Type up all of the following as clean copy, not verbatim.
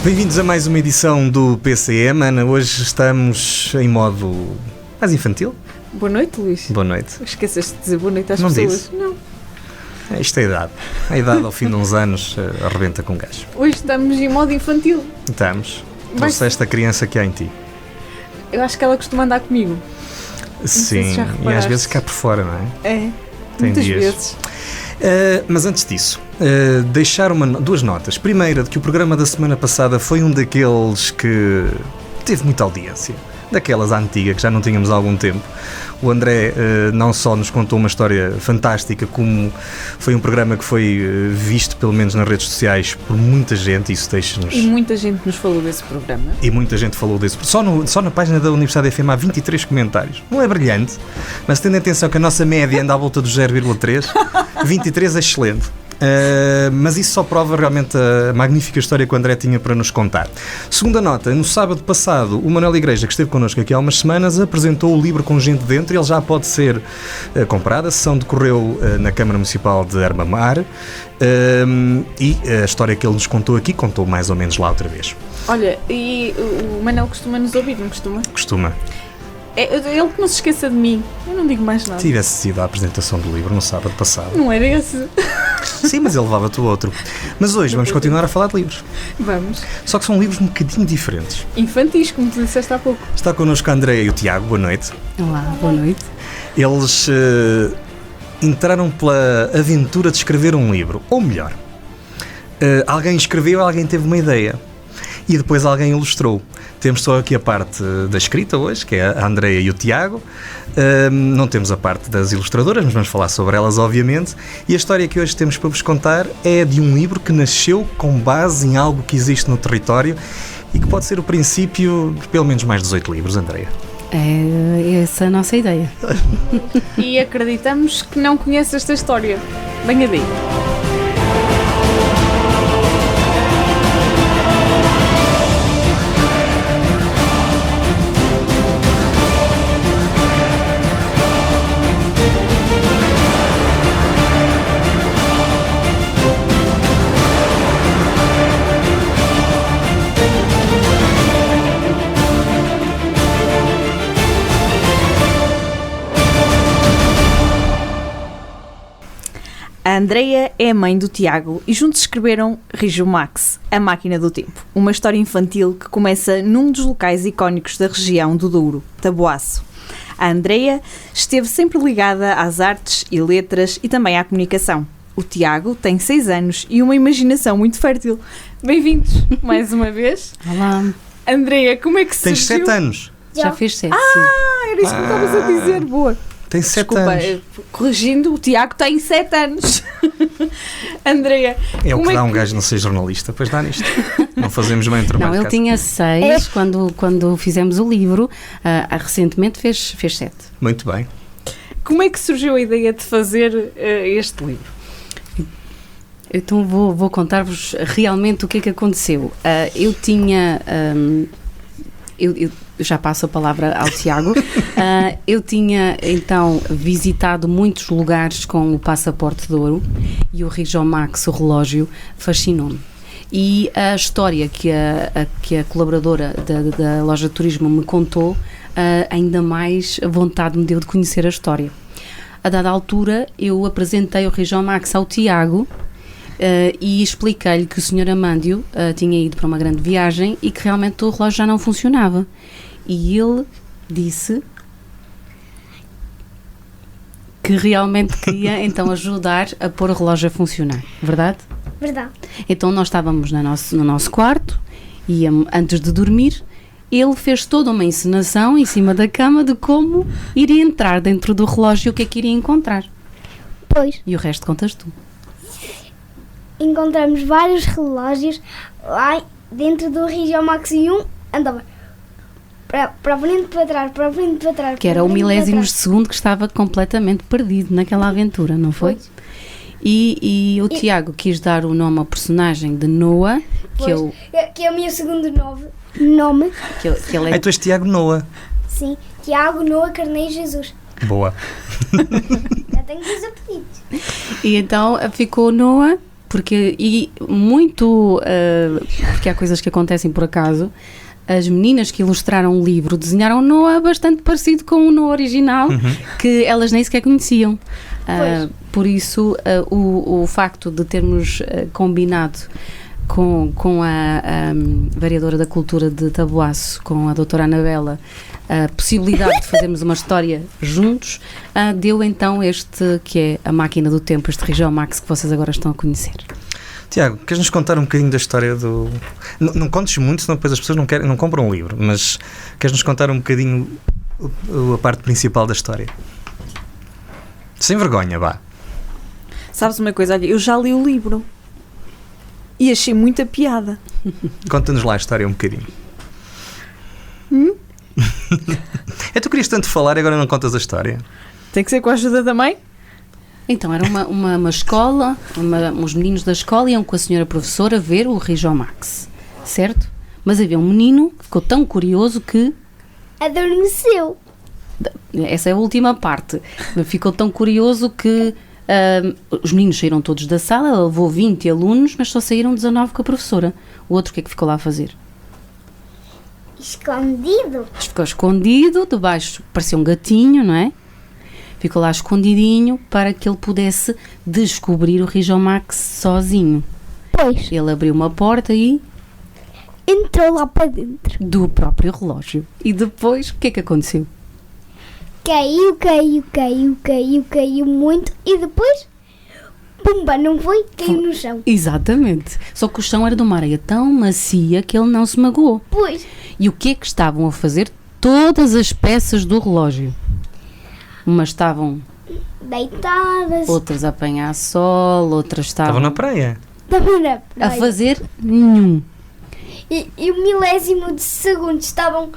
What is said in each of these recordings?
Bem-vindos a mais uma edição do PCM. Ana, hoje estamos em modo mais infantil. Boa noite, Luís. Boa noite. Esqueceste de dizer boa noite às Não pessoas. disse. Não. Isto é a idade. A idade, ao fim de uns anos, arrebenta com gás. Hoje estamos em modo infantil. Estamos. Mas- Trouxeste a criança que há em ti. Eu acho que ela costuma andar comigo. sei se Sim, já e às reparaste. vezes cá por fora, não é? É. Tem Muitas dias. vezes. Mas antes disso, deixar duas notas. Primeira, de que o programa da semana passada foi um daqueles que teve muita audiência. Daquelas antigas que já não tínhamos há algum tempo. O André não só nos contou uma história fantástica, como foi um programa que foi visto, pelo menos nas redes sociais, por muita gente. Isso deixa-nos... E muita gente nos falou desse programa. E muita gente falou desse. Só na página da Universidade FM há 23 comentários. Não é brilhante, mas tendo atenção que a nossa média anda à volta dos 0,3, 23 é excelente. Mas isso só prova realmente a magnífica história que o André tinha para nos contar. Segunda nota, no sábado passado, o Manuel Igreja, que esteve connosco aqui há umas semanas, apresentou o livro com gente dentro. Ele já pode ser comprado. A sessão decorreu na Câmara Municipal de Armamar e a história que ele nos contou aqui, contou mais ou menos lá outra vez. Olha, e o Manel costuma nos ouvir, não costuma? Costuma. É ele que não se esqueça de mim. Eu não digo mais nada. Tivesse sido a apresentação do livro no sábado passado. Não era esse? Sim, mas ele levava-te o outro. Mas hoje vamos continuar a falar de livros. Vamos. Só que são livros um bocadinho diferentes. Infantis, como tu disseste há pouco. Está connosco a Andréia e o Tiago. Boa noite. Olá, boa noite. Eles entraram pela aventura de escrever um livro. Ou melhor, alguém escreveu, alguém teve uma ideia. E depois alguém ilustrou. Temos só aqui a parte da escrita hoje, que é a Andréia e o Tiago. Não temos a parte das ilustradoras, mas vamos falar sobre elas, obviamente. E a história que hoje temos para vos contar é de um livro que nasceu com base em algo que existe no território e que pode ser o princípio de pelo menos mais 18 livros, Andréia. É essa a nossa ideia. E acreditamos que não conhece esta história. Venha daí. A Andreia é a mãe do Tiago e juntos escreveram Rijo Max, A Máquina do Tempo, uma história infantil que começa num dos locais icónicos da região do Douro, Taboaço. A Andreia esteve sempre ligada às artes e letras e também à comunicação. O Tiago tem 6 anos e uma imaginação muito fértil. Bem-vindos mais uma vez. Olá. Andreia, como é que Tens surgiu? 7 anos. Já fez 7, Era isso que me estavas a dizer, boa. Tens 7 Desculpa, anos. corrigindo, o Tiago tem 7 anos. Andreia, É o como que dá é um gajo não ser jornalista, pois dá nisto. Não fazemos bem o trabalho. Não, ele de casa. tinha 6 quando fizemos o livro. Recentemente fez 7. Muito bem. Como é que surgiu a ideia de fazer este livro? Então vou contar-vos realmente o que é que aconteceu. Eu tinha... Eu já passo a palavra ao Tiago. Eu tinha então visitado muitos lugares com o passaporte de ouro e o Rijomax, o relógio, fascinou-me. E a história que a colaboradora da loja de turismo me contou, ainda mais vontade me deu de conhecer a história. A dada altura, eu apresentei o Rijomax ao Tiago e expliquei-lhe que o Sr. Amândio tinha ido para uma grande viagem e que realmente o relógio já não funcionava. E ele disse que realmente queria então ajudar a pôr o relógio a funcionar, verdade? Verdade. Então nós estávamos no nosso quarto e antes de dormir ele fez toda uma encenação em cima da cama de como iria entrar dentro do relógio e o que é que iria encontrar. Pois, E o resto contas tu. encontramos vários relógios lá dentro do Rijomax e um andava para frente, para trás, para frente, para trás. Que era o milésimos de segundo que estava completamente perdido naquela aventura, não foi? Pois. E o Tiago quis dar o nome ao personagem de Noah, que Que é o meu segundo nome. ele é... Aí tu és Tiago Noah. Sim, Tiago Noah Carneiro Jesus. Boa. Já tenho 2 apelidos. E então ficou Noah porque há coisas que acontecem por acaso. As meninas que ilustraram o livro desenharam um Noah bastante parecido com o Noah original, que elas nem sequer conheciam. Por isso, o facto de termos combinado com a vereadora da Cultura de Taboaço, com a doutora Anabela, a possibilidade de fazermos uma história juntos, deu então este que é a Máquina do Tempo, este Rijal Max que vocês agora estão a conhecer. Tiago, queres-nos contar um bocadinho da história do... Não contes muito, senão depois as pessoas não compram um livro, mas queres-nos contar um bocadinho a parte principal da história? Sem vergonha, vá. Sabes uma coisa? Olha, eu já li o livro e achei muita piada. Conta-nos lá a história um bocadinho. Tu querias tanto falar e agora não contas a história? Tem que ser com a ajuda da mãe? Então, era uma escola, os meninos da escola iam com a senhora professora ver o Rijal Max, certo? Mas havia um menino que ficou tão curioso que... Adormeceu. Essa é a última parte. Ficou tão curioso que os meninos saíram todos da sala, ela levou 20 alunos, mas só saíram 19 com a professora. O outro, o que é que ficou lá a fazer? Escondido. Ficou escondido, debaixo, parecia um gatinho, não é? Ficou lá escondidinho para que ele pudesse descobrir o Rijal Max sozinho. Pois. Ele abriu uma porta e... entrou lá para dentro. do próprio relógio. E depois, o que é que aconteceu? Caiu muito e depois, pumba, não foi? Caiu no chão. Exatamente. Só que o chão era de uma areia tão macia que ele não se magoou. Pois, E o que é que estavam a fazer todas as peças do relógio? Umas estavam, deitadas. outras a apanhar sol, outras Estavam na praia. Estava na a praia. fazer nenhum. E o milésimo de segundo estava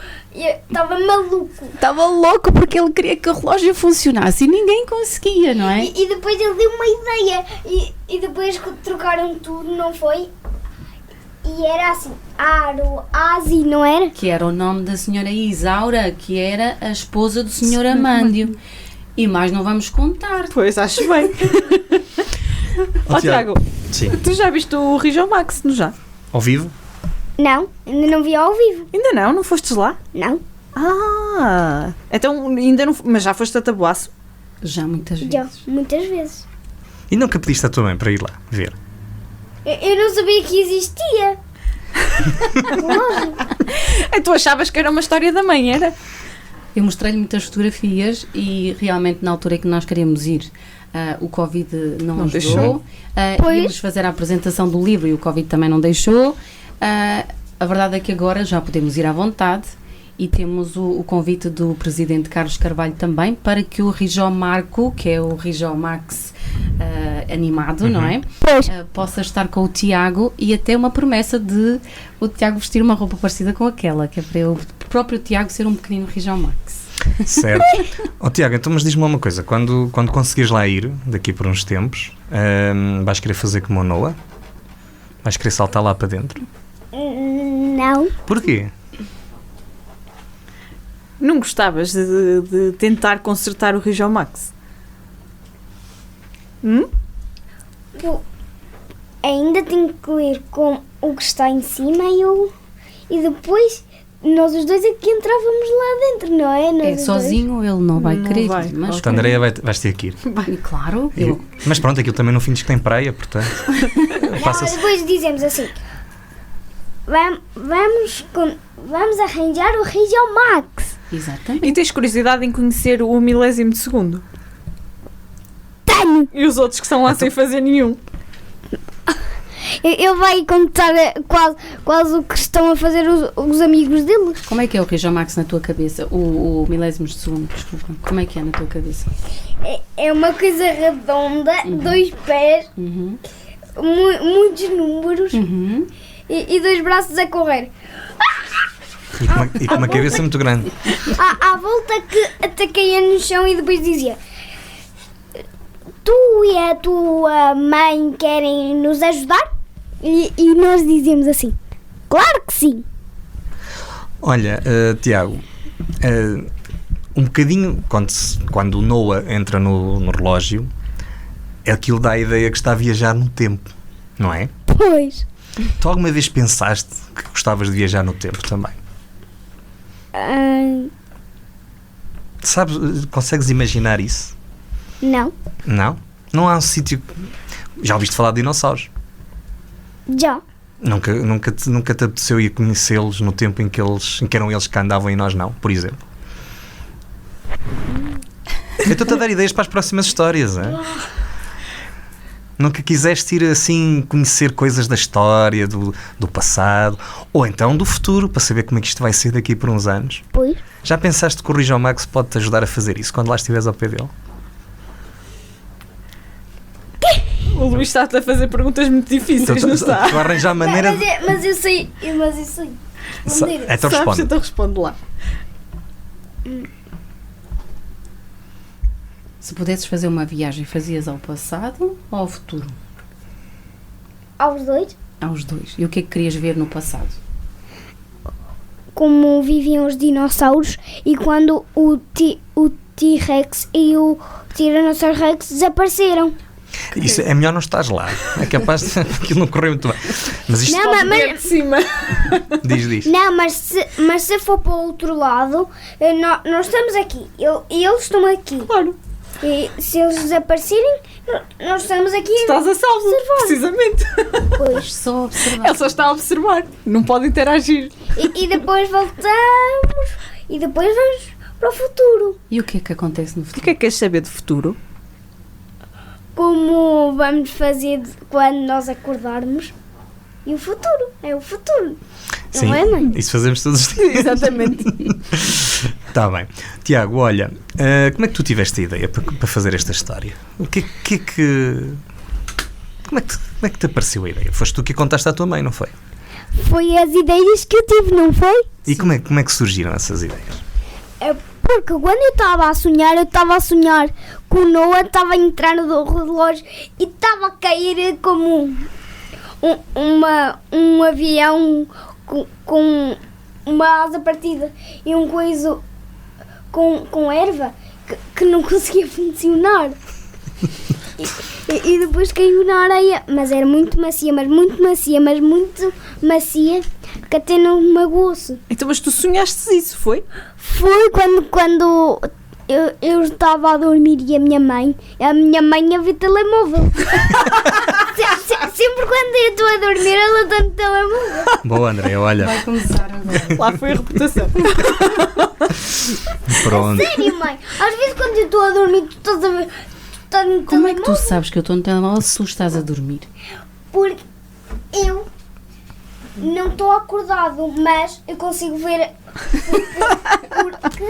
maluco. Estava louco porque ele queria que o relógio funcionasse e ninguém conseguia, não é? E depois ele deu uma ideia. E depois trocaram tudo, não foi? E era assim, Aro, Asi, não era? Que era o nome da senhora Isaura, que era a esposa do senhor Amândio. E mais não vamos contar. Pois, acho bem. Ó Tiago, Sim. tu já viste o Rijal Max, não já? Ao vivo? Não, ainda não vi ao vivo. Ainda não? Não fostes lá? Não, Ah, então ainda não... Mas já foste a Taboaço? Já muitas vezes. já, muitas vezes. E nunca pediste à tua mãe para ir lá ver? Eu não sabia que existia. Tu achavas que era uma história da mãe, era? Eu mostrei-lhe muitas fotografias e realmente na altura em que nós queríamos ir, o Covid não ajudou. deixou. Pois. Íamos fazer a apresentação do livro e o Covid também não deixou. A verdade é que agora já podemos ir à vontade e temos o convite do presidente Carlos Carvalho também para que o Rijal Marco, que é o Rijal Max animado, não é? Pois. Possa estar com o Tiago e até uma promessa de o Tiago vestir uma roupa parecida com aquela, que é para o próprio Tiago ser um pequenino Rijal Max. Certo. Tiago, então mas diz-me uma coisa, quando conseguires lá ir, daqui por uns tempos, vais querer fazer como o Noah? Vais querer saltar lá para dentro? Não. Porquê? Não gostavas de tentar consertar o Rijal Max? Ainda tenho que ler com o que está em cima e depois nós os dois é que entrávamos lá dentro, não é? Nós os Sozinho ele não vai Não querer, vai. mas Então, Andréia, vais ter que ir. claro, Mas pronto, aquilo também no fim diz que tem praia, portanto. Não, Passa-se. depois dizemos assim: vamos arranjar o Rijal Max. exatamente. E tens curiosidade em conhecer o milésimo de segundo? Tenho! E os outros que estão lá sem fazer nenhum? Ele vai contar quase o que estão a fazer os amigos deles. Como é que é o Rijal Max na tua cabeça? O milésimos de segundo, desculpa. Como é que é na tua cabeça? É uma coisa redonda, 2 pés, Uhum. muitos números e 2 braços a correr. E com uma cabeça muito grande. À volta que até caía no chão e depois dizia: tu e a tua mãe querem nos ajudar? E nós dizíamos assim: claro que sim. Olha, Tiago, um bocadinho, quando o Noah entra no relógio, aquilo dá a ideia que está a viajar no tempo. não é? Pois. Tu alguma vez pensaste que gostavas de viajar no tempo também? Sabes, consegues imaginar isso? Não. Não? Não há um sítio... Já ouviste falar de dinossauros? Já. Nunca te apeteceu ir conhecê-los no tempo em que eram eles que andavam e nós não, por exemplo? Eu estou-te a dar ideias para as próximas histórias, hein? Nunca quiseste ir assim conhecer coisas da história, do passado, ou então do futuro, para saber como é que isto vai ser daqui por uns anos? Pois. Já pensaste que o Rijão Max pode-te ajudar a fazer isso quando lá estiveres ao pé dele? O Luís está-te a fazer perguntas muito difíceis, não está? Estou a arranjar a maneira de... Mas eu sei. Responder. Então Sabes, responde. então responde lá. Se pudesses fazer uma viagem, fazias ao passado ou ao futuro? Aos dois, Aos dois. E o que é que querias ver no passado? como viviam os dinossauros e quando o T-Rex e o Tiranossauro Rex desapareceram. Isso é melhor não estás lá. É capaz de... Aquilo não correu muito bem. Mas isto... Não, Ver de cima. Diz. Não, mas se for para o outro lado, nós estamos aqui e eles estão aqui. Claro. E se eles desaparecerem, nós estamos aqui. Estás a salvo, precisamente. Pois. Só observar. Ele só está a observar. Não pode interagir. E depois voltamos e depois vamos para o futuro. E o que é que acontece no O futuro? que é que queres saber do futuro? Como vamos fazer quando nós acordarmos. E o futuro. É o futuro. Sim, Não é, mãe? isso fazemos todos os dias. Exatamente. Está bem. Tiago, olha, como é que tu tiveste a ideia para fazer esta história? Como é que te apareceu a ideia? Foste tu que a contaste à tua mãe, não foi? Foi as ideias que eu tive, não foi? E como é que surgiram essas ideias? É porque quando eu estava a sonhar que o Noah estava a entrar no relógio e estava a cair como um avião com uma asa partida e um coiso com erva que não conseguia funcionar. E depois caiu na areia, mas era muito macia, que até não magoou-se. Então, mas tu sonhaste isso, foi? Foi quando eu estava a dormir e a minha mãe a ver telemóvel. Sempre quando eu estou a dormir, ela está no telemóvel. Boa, André, olha, Vai começar agora. Lá foi a reputação. pronto. Sério, mãe? Às vezes quando eu estou a dormir, tu estás a ver. Tu estás no Como é que tu telemóvel. sabes que eu estou no telemóvel se tu estás a dormir? Porque eu não estou acordado, mas eu consigo ver. Porque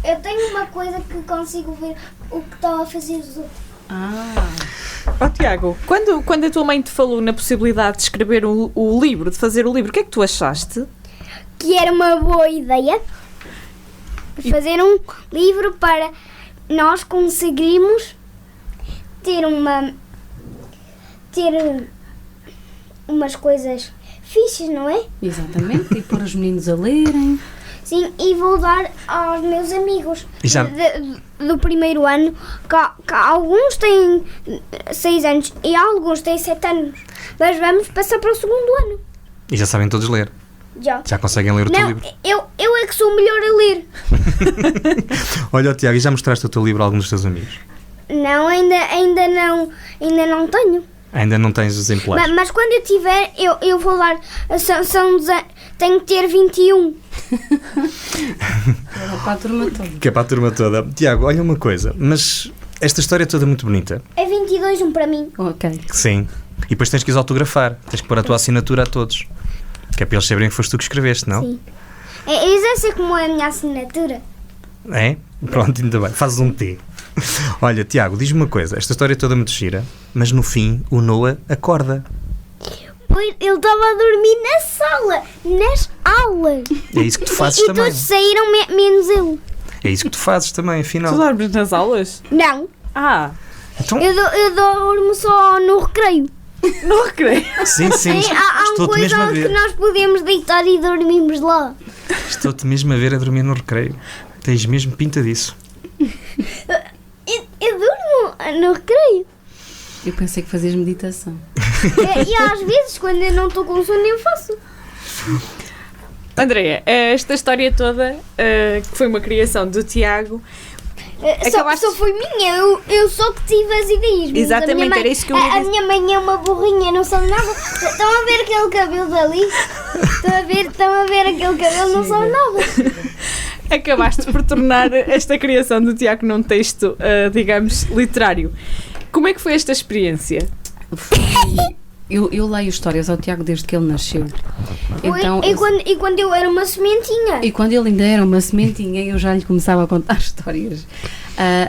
eu tenho uma coisa que consigo ver o que estão a fazer os outros. Ó Tiago, quando a tua mãe te falou na possibilidade de escrever o livro, de fazer o livro, o que é que tu achaste? Que era uma boa ideia fazer um livro para nós conseguirmos ter umas coisas fixes, não é? Exatamente. E pôr os meninos a lerem. Sim, e vou dar aos meus amigos E já- do primeiro ano, que alguns têm 6 anos e alguns têm 7 anos. Mas vamos passar para o segundo ano. E já sabem todos ler. Já conseguem ler o teu Não, livro. eu é que sou o melhor a ler. Olha, Tiago, e já mostraste o teu livro a alguns dos teus amigos? Não, ainda não tenho. Ainda não tens exemplares? Mas quando eu tiver, eu vou dar. Tenho que ter 21. Era para a turma toda. Que é para a turma toda. Tiago, olha uma coisa, mas esta história é toda muito bonita. É 22, um para mim. Ok. Sim. E depois tens que os autografar. Tens que pôr a tua assinatura a todos. Que é para eles saberem que foste tu que escreveste, não? Sim. Eu já sei como é a minha assinatura. É? Pronto, ainda bem. Fazes um T. Olha, Tiago, diz-me uma coisa. Esta história é toda muito gira, mas no fim o Noah acorda. Pois ele estava a dormir na sala, nas aulas. É isso que tu fazes E também. todos saíram, menos eu. É isso que tu fazes também, afinal. Tu dormes nas aulas? Não, Ah, Então, eu dormo só no recreio. no recreio. sim. Há Estou-te mesmo a coisa que ver. nós podemos deitar e dormimos lá. Estou-te mesmo a ver a dormir no recreio. Tens mesmo pinta disso. Eu durmo no recreio. Eu pensei que fazias meditação. E às vezes, quando eu não estou com sono, eu faço. Andreia, esta história toda, que foi uma criação do Tiago, Só foi minha, eu só que tive as ideias. Mas Exatamente, a minha mãe, era isso que eu ia a dizer. minha mãe é uma burrinha, não sabe nada. Estão a ver aquele cabelo dali? Estão a ver aquele cabelo, não sabe nada. acabaste por tornar esta criação do Tiago num texto, digamos, literário. Como é que foi esta experiência? Eu leio histórias ao Tiago desde que ele nasceu. Então, E quando eu era uma sementinha. e quando ele ainda era uma sementinha, eu já lhe começava a contar histórias.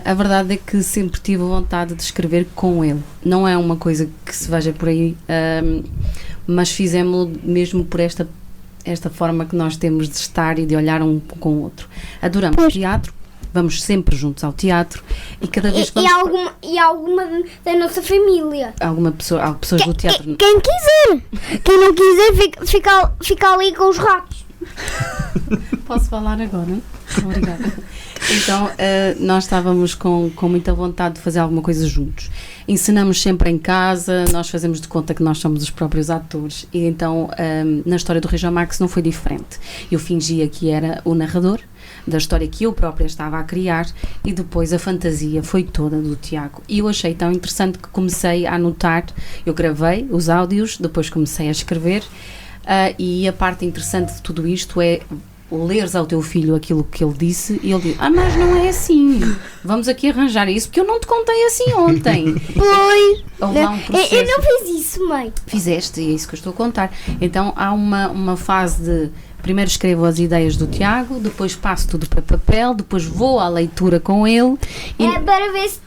A verdade é que sempre tive vontade de escrever com ele. Não é uma coisa que se veja por aí, mas fizemos-lo mesmo por esta forma que nós temos de estar e de olhar um com o outro. Adoramos teatro, vamos sempre juntos ao teatro e cada vez que vamos... E alguma da nossa família. Há pessoas do teatro... Quem quiser. Quem não quiser, fica ali com os ratos. Posso falar agora? Obrigada. Então, nós estávamos com muita vontade de fazer alguma coisa juntos. Ensinamos sempre em casa, nós fazemos de conta que nós somos os próprios atores. E então, na história do Região Max não foi diferente. Eu fingia que era o narrador da história que eu própria estava a criar e depois a fantasia foi toda do Tiago. E eu achei tão interessante que comecei a anotar, eu gravei os áudios, depois comecei a escrever e a parte interessante de tudo isto é leres ao teu filho aquilo que ele disse e ele diz, mas não é assim, vamos aqui arranjar isso porque eu não te contei assim ontem. Pois. Houve lá um processo. Eu não fiz isso, mãe. Fizeste, e é isso que eu estou a contar. Então há uma fase de primeiro escrevo as ideias do Tiago, depois passo tudo para papel, depois vou à leitura com ele É para ver se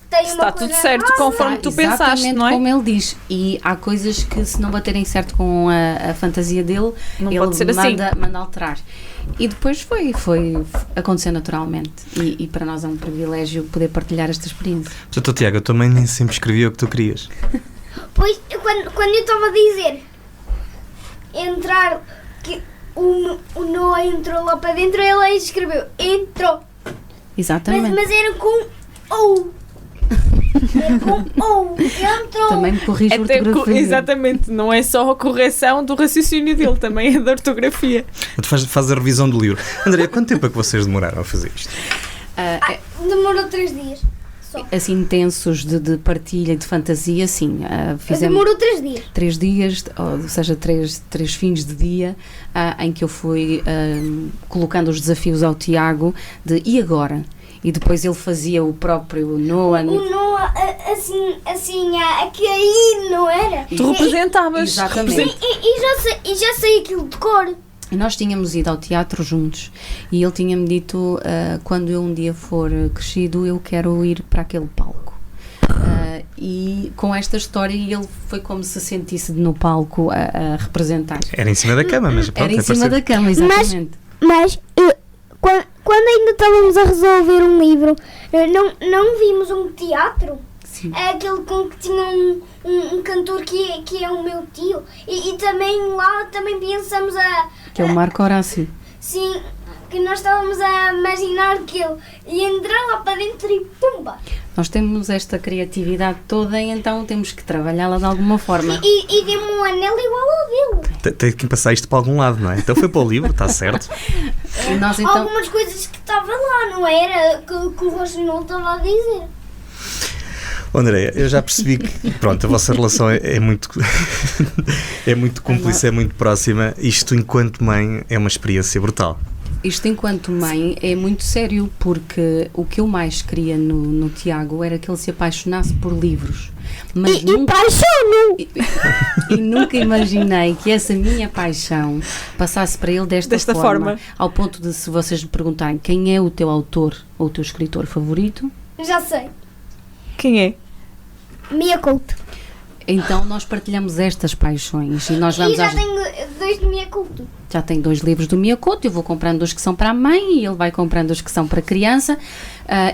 tem Se uma está coisa tudo certo errada. conforme tu pensaste, exatamente não é? como ele diz. E há coisas que se não baterem certo com a fantasia dele, Não ele pode ser assim. manda alterar. E depois foi acontecer naturalmente. E para nós é um privilégio poder partilhar esta experiência. Portanto, Tiago, eu também nem sempre escrevia o que tu querias. Pois, quando eu estava a dizer entrar, que o Noah entrou lá para dentro, ele aí escreveu, entrou. Exatamente. Mas era com ou. Era com ou. Entrou. Também me corrige a ortografia. Exatamente, não é só a correção do raciocínio dele, também é da ortografia. Tu fazes a revisão do livro. André, quanto tempo é que vocês demoraram a fazer isto? Demorou 3 dias. Só. Assim, intensos de partilha de fantasia, sim. Fizemos Demorou 3 dias. 3 dias, ou seja, três fins de dia, em que eu fui colocando os desafios ao Tiago de e agora? E depois ele fazia o próprio Noah. O Noah, assim, a cair, não era? Tu representavas. Exatamente. E já sei aquilo de cor. E nós tínhamos ido ao teatro juntos e ele tinha-me dito, quando eu um dia for crescido, eu quero ir para aquele palco. E com esta história ele foi como se sentisse no palco a representar. Era em cima da cama, mas pronto, Era em é cima da cama, exatamente. Mas quando ainda estávamos a resolver um livro, não vimos um teatro? Sim. É aquele com que tinha um cantor que é o meu tio. E também lá também pensamos Que é o Marco Horácio. Sim, que nós estávamos a imaginar que ele ia entrar lá para dentro e pumba! Nós temos esta criatividade toda e então temos que trabalhá-la de alguma forma. E deu-me um anel igual ao dele. Tem que passar isto para algum lado, não é? Então foi para o livro, está certo. E nós então... Algumas coisas que estava lá, não era? Que o Roginol estava a dizer. André, eu já percebi que, pronto, a vossa relação é muito é muito cúmplice, é muito próxima. Isto, enquanto mãe, é uma experiência brutal. Isto, enquanto mãe, é muito sério, porque o que eu mais queria no Tiago era que ele se apaixonasse por livros. Mas nunca, e nunca imaginei que essa minha paixão passasse para ele desta forma. Ao ponto de, se vocês me perguntarem quem é o teu autor ou o teu escritor favorito... Já sei. Quem é? Mia Couto. Então nós partilhamos estas paixões e nós vamos já tenho 2 de Mia Couto. Já tenho 2 livros do Mia Couto, eu vou comprando os que são para a mãe e ele vai comprando os que são para a criança.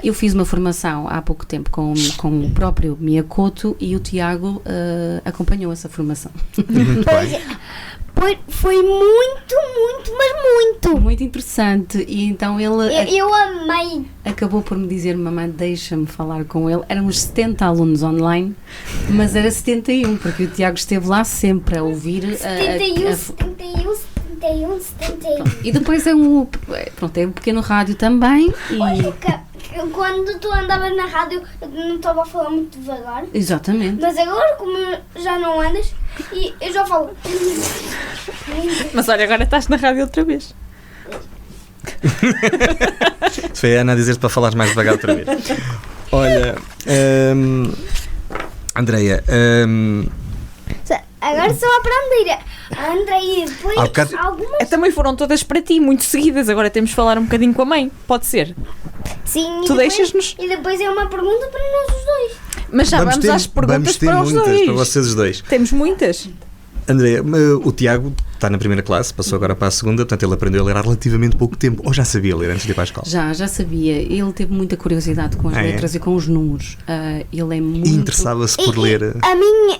Eu fiz uma formação há pouco tempo com o próprio Mia Couto e o Tiago acompanhou essa formação. Muito bem. Foi muito, mas muito. Muito interessante. E então ele Eu amei. acabou por me dizer: mamãe, deixa-me falar com ele. Éramos 70 alunos online, mas era 71, porque o Tiago esteve lá sempre a ouvir. 71. E depois é um pequeno rádio também. Quando tu andavas na rádio, eu não estava a falar muito devagar. Exatamente. Mas agora, como já não andas, e eu já falo. Mas olha, agora estás na rádio outra vez. Foi a Ana a dizer-te para falares mais devagar outra vez. Olha, Andreia, Agora só a prandeira. A Andreia, depois algumas. Também foram todas para ti, muito seguidas. Agora temos de falar um bocadinho com a mãe. Pode ser? Sim, Tu deixas-nos? E depois é uma pergunta para nós os dois. Mas já vamos às perguntas para os muitas dois. para vocês os dois. Temos muitas. Andreia, o Tiago está na primeira classe, passou agora para a segunda, portanto ele aprendeu a ler há relativamente pouco tempo. Ou já sabia ler antes de ir para a escola? Já sabia. Ele teve muita curiosidade com as letras e com os números. Ele é muito... E interessava-se por ler. A mim,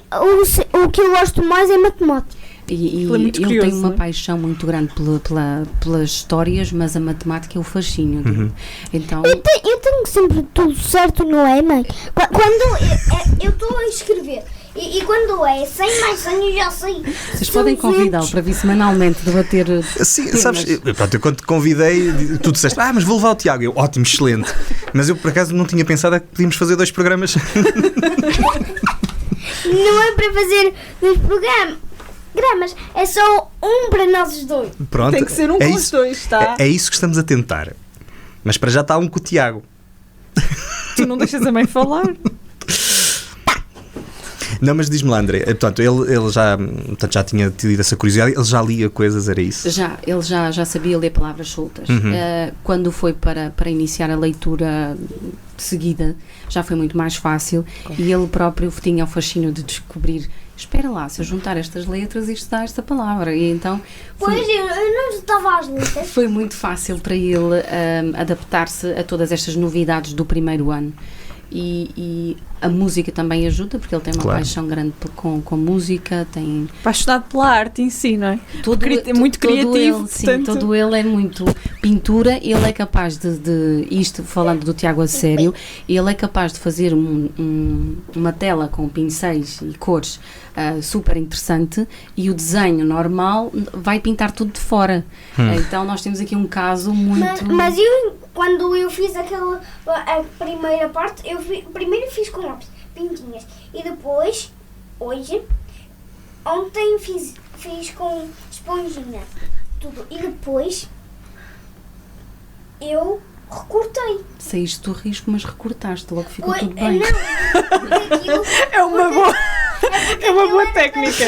o que eu gosto mais é matemática. E Ele é muito ele curioso, tem uma não é? paixão muito grande pelas histórias, mas a matemática é o fascínio dele. Então, Eu tenho sempre tudo certo, não é, mãe? Quando eu estou a escrever e quando é 100 mais 100 eu já sei. vocês podem convidá-lo para vir semanalmente debater. Sim, temas. sabes, eu quando te convidei, tu disseste, mas vou levar o Tiago. Eu, ótimo, excelente. Mas eu por acaso não tinha pensado que podíamos fazer 2 programas. Não é para fazer 2 programas, é só um para nós os dois. Pronto, Tem que ser um com os dois, tá? É isso que estamos a tentar. Mas para já está um com o Tiago. Tu não deixas a mãe falar. Não, mas diz-me lá, André, portanto, ele já tinha tido essa curiosidade, ele já lia coisas, era isso? Ele já sabia ler palavras soltas. Quando foi para iniciar a leitura seguida, já foi muito mais fácil e ele próprio tinha o fascínio de descobrir, espera lá, se eu juntar estas letras isto dá esta palavra. E então Pois eu não estava às letras. foi muito fácil para ele adaptar-se a todas estas novidades do primeiro ano. E a música também ajuda, porque ele tem uma paixão grande com música, tem... Apaixonado pela arte em si, não é? Muito criativo. Ele, sim, todo ele é muito pintura. Ele é capaz de isto, falando do Tiago a sério, ele é capaz de fazer uma tela com pincéis e cores super interessante, e o desenho normal vai pintar tudo de fora. Então nós temos aqui um caso muito... Mas quando eu fiz a primeira parte, primeiro fiz com lápis, pintinhas, e depois, ontem fiz com esponjinha, tudo, e depois eu recortei. Saíste do risco, mas recortaste, logo ficou tudo bem. É uma boa técnica.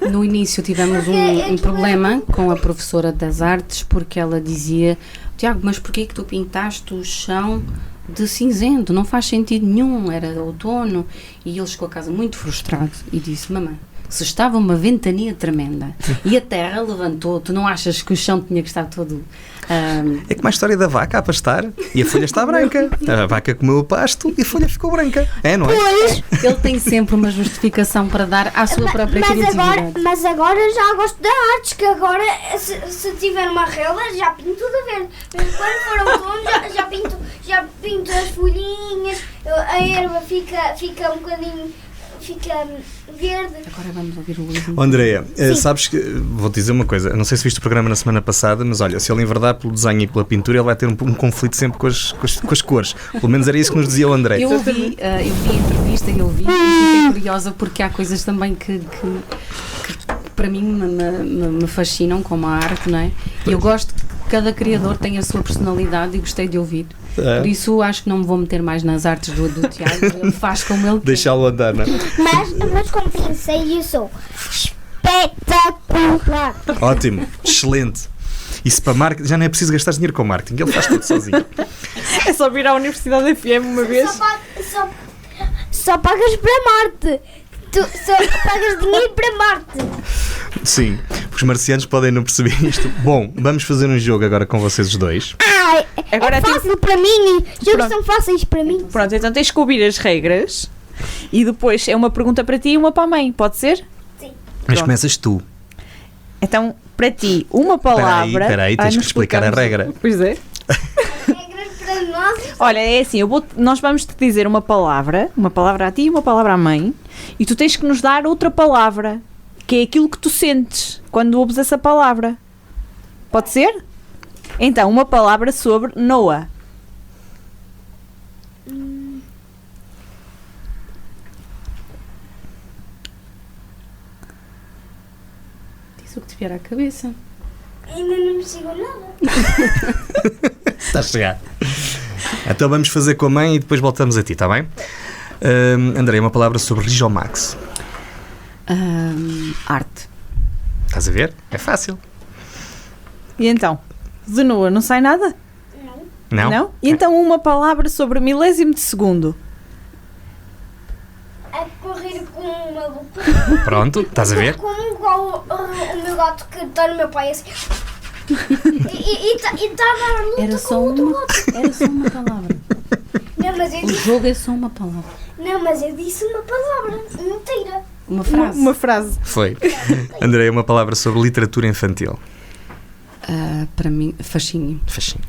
No início tivemos um problema com a professora das artes, porque ela dizia: Tiago, mas porquê que tu pintaste o chão de cinzento? Não faz sentido nenhum, era outono. E ele chegou a casa muito frustrado e disse: mamãe, se estava uma ventania tremenda e a terra levantou, tu não achas que o chão tinha que estar todo... É como a história da vaca a pastar e a folha está branca. A vaca comeu o pasto e a folha ficou branca. É, não é? Pois, Ele tem sempre uma justificação para dar à sua própria criatividade. mas agora já gosto da artes, que agora se tiver uma relva já pinto tudo a verde. Quando for outono já pinto as folhinhas, a erva fica um bocadinho... fica verde. Agora vamos ouvir o Luís. Andréia, sabes que, vou-te dizer uma coisa, não sei se viste o programa na semana passada, mas olha, se ele enverdar pelo desenho e pela pintura, ele vai ter um conflito sempre com as cores. Pelo menos era isso que nos dizia o André. Eu vi a entrevista e fiquei curiosa, porque há coisas também que para mim me fascinam, como a arte, não é? E eu gosto que cada criador tem a sua personalidade e gostei de ouvir. Por isso acho que não me vou meter mais nas artes do Tiago. Ele faz como ele quer. Deixá-lo andar, não é? Mas como pensei, eu sou espetacular. Ótimo, excelente. Isso para marketing, já não é preciso gastar dinheiro com marketing, ele faz tudo sozinho. É só vir à Universidade FM uma vez. Só pagas para Marte. Tu só pagas dinheiro para Marte. Sim, os marcianos podem não perceber isto. Bom, vamos fazer um jogo agora com vocês os dois. Agora é fácil para mim. Jogos são fáceis para mim. Pronto, então tens que ouvir as regras e depois é uma pergunta para ti e uma para a mãe, pode ser? Mas começas tu. Então, para ti, uma palavra... Espera aí, tens não que explicar a explicamos. regra. Pois é. Regras para nós. Olha, é assim, nós vamos-te dizer uma palavra a ti e uma palavra à mãe, e tu tens que nos dar outra palavra, que é aquilo que tu sentes quando ouves essa palavra. Pode ser? Então, uma palavra sobre Noah. Diz o que te vier à cabeça. Ainda não me chegou nada. Está a chegar. Então vamos fazer com a mãe e depois voltamos a ti, está bem? André, uma palavra sobre Rijomax. Arte. Estás a ver? É fácil. E então? De Noah não sai nada? Não? E então uma palavra sobre milésimo de segundo. A correr com uma loucura. Pronto, estás a ver? Como igual o meu gato que está no meu pai assim. E está a dar luta Era com só o outro uma, gato. era só uma palavra. Não, mas eu O disse, jogo é só uma palavra. uma palavra inteira. Uma frase. Uma frase. Foi. André, uma palavra sobre literatura infantil. Para mim, fascínio. Fascínio.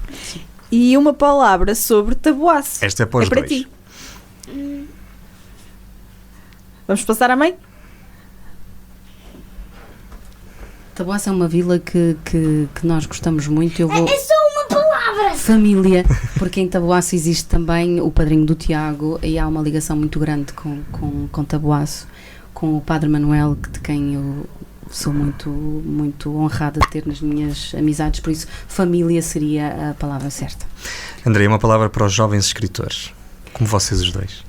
E uma palavra sobre tabuaço. Esta é para os para dois. ti. Vamos passar à mãe? Taboaço é uma vila que nós gostamos muito. Eu vou... É só uma palavra. Família, porque em Taboaço existe também o padrinho do Tiago e há uma ligação muito grande com Taboaço, com o Padre Manuel, de quem eu sou muito, muito honrada de ter nas minhas amizades, por isso família seria a palavra certa. André, uma palavra para os jovens escritores. Como vocês os dois.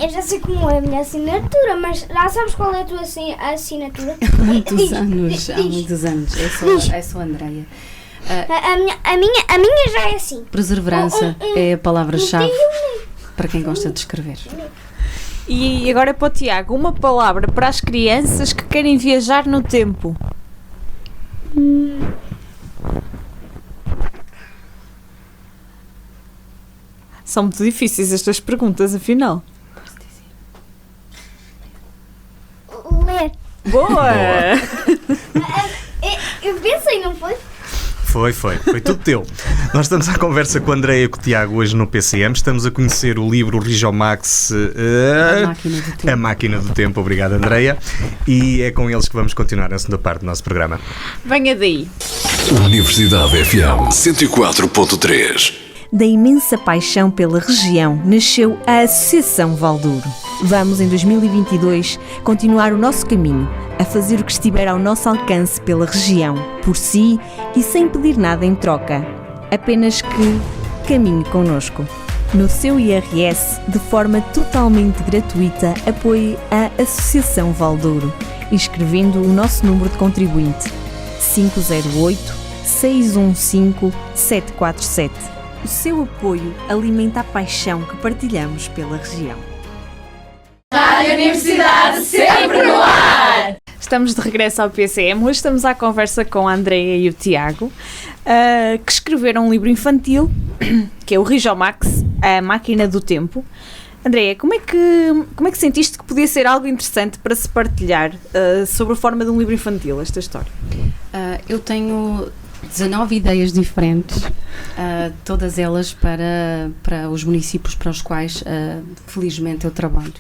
Eu já sei como é a minha assinatura, mas já sabes qual é a tua assinatura? Há muitos anos, diz. há muitos anos. É só a Andreia. A minha já é assim. Perseverança é a palavra-chave para quem gosta de escrever. E agora para o Tiago, uma palavra para as crianças que querem viajar no tempo. São muito difíceis estas perguntas, afinal. Ler. Boa! Eu pensei, não foi? Foi tudo teu. Nós estamos à conversa com a Andréia e com o Tiago hoje no PCM. Estamos a conhecer o livro Rijomax, A Máquina do Tempo. A Máquina do Tempo. Obrigado, Andréia. E é com eles que vamos continuar na segunda parte do nosso programa. Venha daí. Universidade FM 104.3. Da imensa paixão pela região nasceu a Associação Valdouro. Vamos, em 2022, continuar o nosso caminho, a fazer o que estiver ao nosso alcance pela região, por si e sem pedir nada em troca. Apenas que caminhe connosco. No seu IRS, de forma totalmente gratuita, apoie a Associação Valdouro, inscrevendo o nosso número de contribuinte 508-615-747. O seu apoio alimenta a paixão que partilhamos pela região. Rádio Universidade sempre no ar! Estamos de regresso ao PCM. Hoje estamos à conversa com a Andreia e o Tiago, que escreveram um livro infantil, que é o Rijomax, A Máquina do Tempo. Andreia, como é que sentiste que podia ser algo interessante para se partilhar sobre a forma de um livro infantil, esta história? Eu tenho 19 ideias diferentes, todas elas para os municípios para os quais, felizmente, eu trabalho.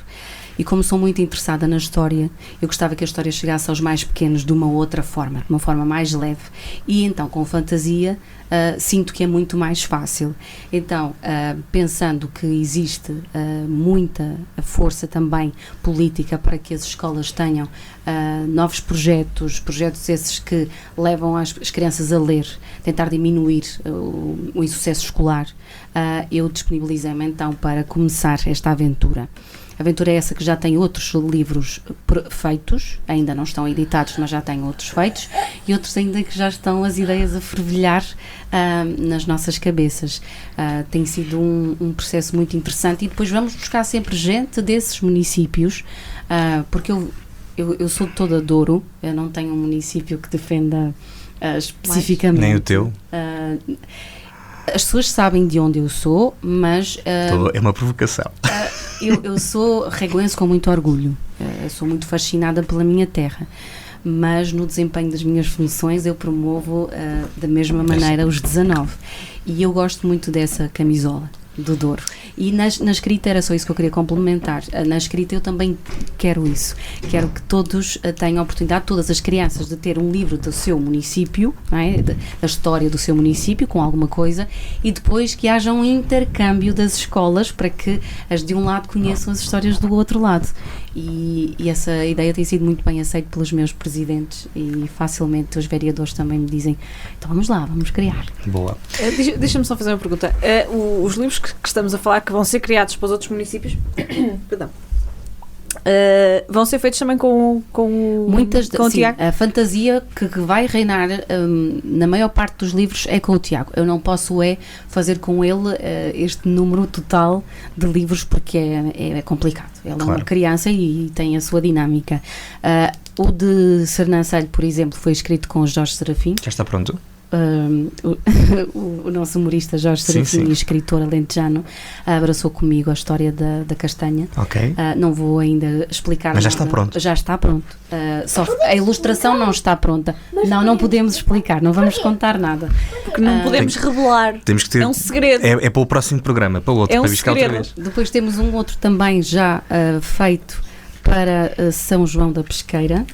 E como sou muito interessada na história, eu gostava que a história chegasse aos mais pequenos de uma outra forma, de uma forma mais leve. E então, com fantasia, sinto que é muito mais fácil. Então, pensando que existe muita força também política para que as escolas tenham novos projetos esses que levam as crianças a ler, tentar diminuir o insucesso escolar, eu disponibilizei-me então para começar esta aventura. A aventura é essa que já tem outros livros feitos, ainda não estão editados, mas já tem outros feitos, e outros ainda que já estão as ideias a fervilhar nas nossas cabeças. Tem sido um processo muito interessante, e depois vamos buscar sempre gente desses municípios, porque eu sou de toda Douro, eu não tenho um município que defenda especificamente. Nem o teu? As pessoas sabem de onde eu sou, mas... É uma provocação. Eu sou reguense com muito orgulho, sou muito fascinada pela minha terra, mas no desempenho das minhas funções eu promovo da mesma maneira os 19. E eu gosto muito dessa camisola do Douro. E na escrita era só isso que eu queria complementar. Na escrita eu também quero isso. Quero que todos tenham a oportunidade, todas as crianças, de ter um livro do seu município, não é? Da história do seu município, com alguma coisa, e depois que haja um intercâmbio das escolas para que as de um lado conheçam as histórias do outro lado. E essa ideia tem sido muito bem aceita pelos meus presidentes e facilmente os vereadores também me dizem, então vamos lá, vamos criar. Boa. Deixa-me só fazer uma pergunta. Os livros que estamos a falar que vão ser criados para os outros municípios perdão, vão ser feitos também com o sim, Tiago? a fantasia que vai reinar na maior parte dos livros é com o Tiago. Eu não posso fazer com ele este número total de livros porque é complicado. Ele é uma criança e tem a sua dinâmica. O de Sernancelho, por exemplo, foi escrito com o Jorge Serafim. Já está pronto? O nosso humorista Jorge Serafim, escritor alentejano, abraçou comigo a história da castanha. Não vou ainda explicar. Mas já nada. está pronto. Já está pronto. Só a ilustração não está pronta. Não podemos explicar, não vamos contar nada. Porque não podemos revelar. Temos que ter, é um segredo. É para o próximo programa, para o outro, para buscar outra vez. Depois temos um outro também já feito para São João da Pesqueira.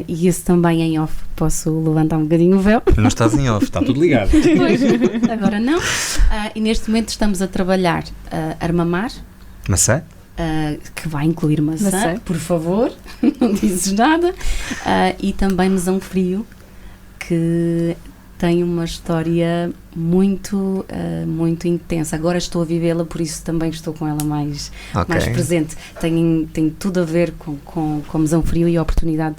E esse também em off, posso levantar um bocadinho o véu. Não estás em off, está tudo ligado. Pois, agora não. E neste momento estamos a trabalhar Armamar. Maçã? Que vai incluir maçã, por favor, não dizes nada. E também Mesão Frio, que tem uma história muito intensa. Agora estou a vivê-la, por isso também estou com ela mais presente. Tem tudo a ver com Mesão Frio e a oportunidade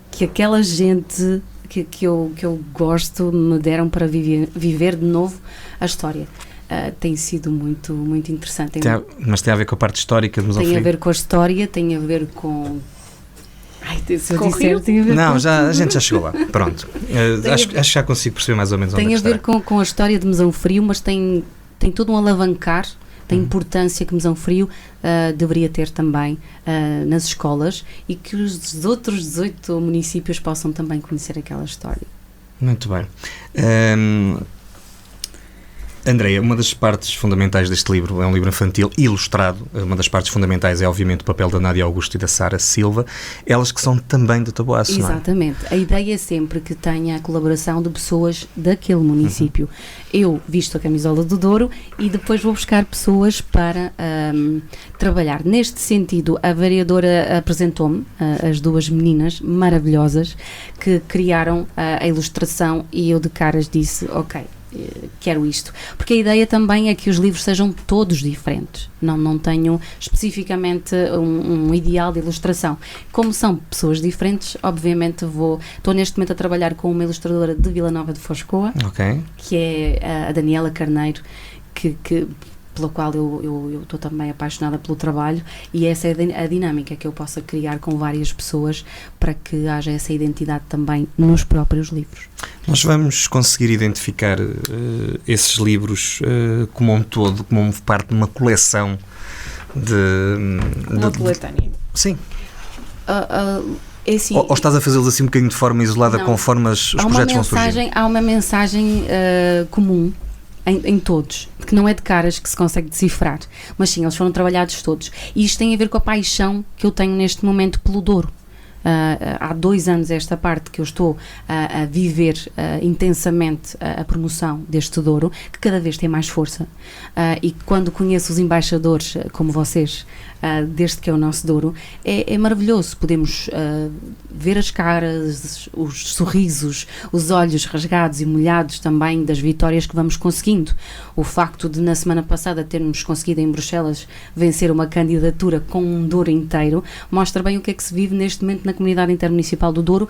que aquela gente que eu gosto me deram para viver de novo a história. Tem sido muito interessante. Mas tem a ver com a parte histórica de Mesão Frio? Tem a ver com a história, tem a ver com... se eu disser, não, a gente já chegou lá. Pronto. Acho que já consigo perceber mais ou menos onde tem é a ver com a história de Mesão Frio, mas tem todo um alavancar da importância que Mesão Frio deveria ter também nas escolas e que os outros 18 municípios possam também conhecer aquela história. Muito bem. Andreia, uma das partes fundamentais deste livro é um livro infantil ilustrado. Uma das partes fundamentais é, obviamente, o papel da Nádia Augusto e da Sara Silva, elas que são também de Taboaço, não é? Exatamente. A ideia é sempre que tenha a colaboração de pessoas daquele município. Eu visto a camisola do Douro e depois vou buscar pessoas para trabalhar. Neste sentido, a vereadora apresentou-me as duas meninas maravilhosas que criaram a ilustração e eu de caras disse, ok, quero isto, porque a ideia também é que os livros sejam todos diferentes, não tenho especificamente um ideal de ilustração. Como são pessoas diferentes, obviamente estou neste momento a trabalhar com uma ilustradora de Vila Nova de Foscoa, que é a Daniela Carneiro, que pela qual eu estou também apaixonada pelo trabalho, e essa é a dinâmica que eu possa criar com várias pessoas para que haja essa identidade também nos próprios livros. Nós vamos conseguir identificar esses livros como um todo, como parte de uma coleção uma coletânea. Sim. É assim, ou estás a fazê-los assim um bocadinho de forma isolada, não, conforme os projetos vão surgindo? Há uma mensagem comum em todos, que não é de caras que se consegue decifrar, mas sim, eles foram trabalhados todos. E isto tem a ver com a paixão que eu tenho neste momento pelo Douro. Há 2 anos esta parte que eu estou a viver intensamente a promoção deste Douro, que cada vez tem mais força, e quando conheço os embaixadores como vocês deste que é o nosso Douro, é maravilhoso. Podemos ver as caras, os sorrisos, os olhos rasgados e molhados também das vitórias que vamos conseguindo. O facto de na semana passada termos conseguido em Bruxelas vencer uma candidatura com um Douro inteiro mostra bem o que é que se vive neste momento na comunidade intermunicipal do Douro,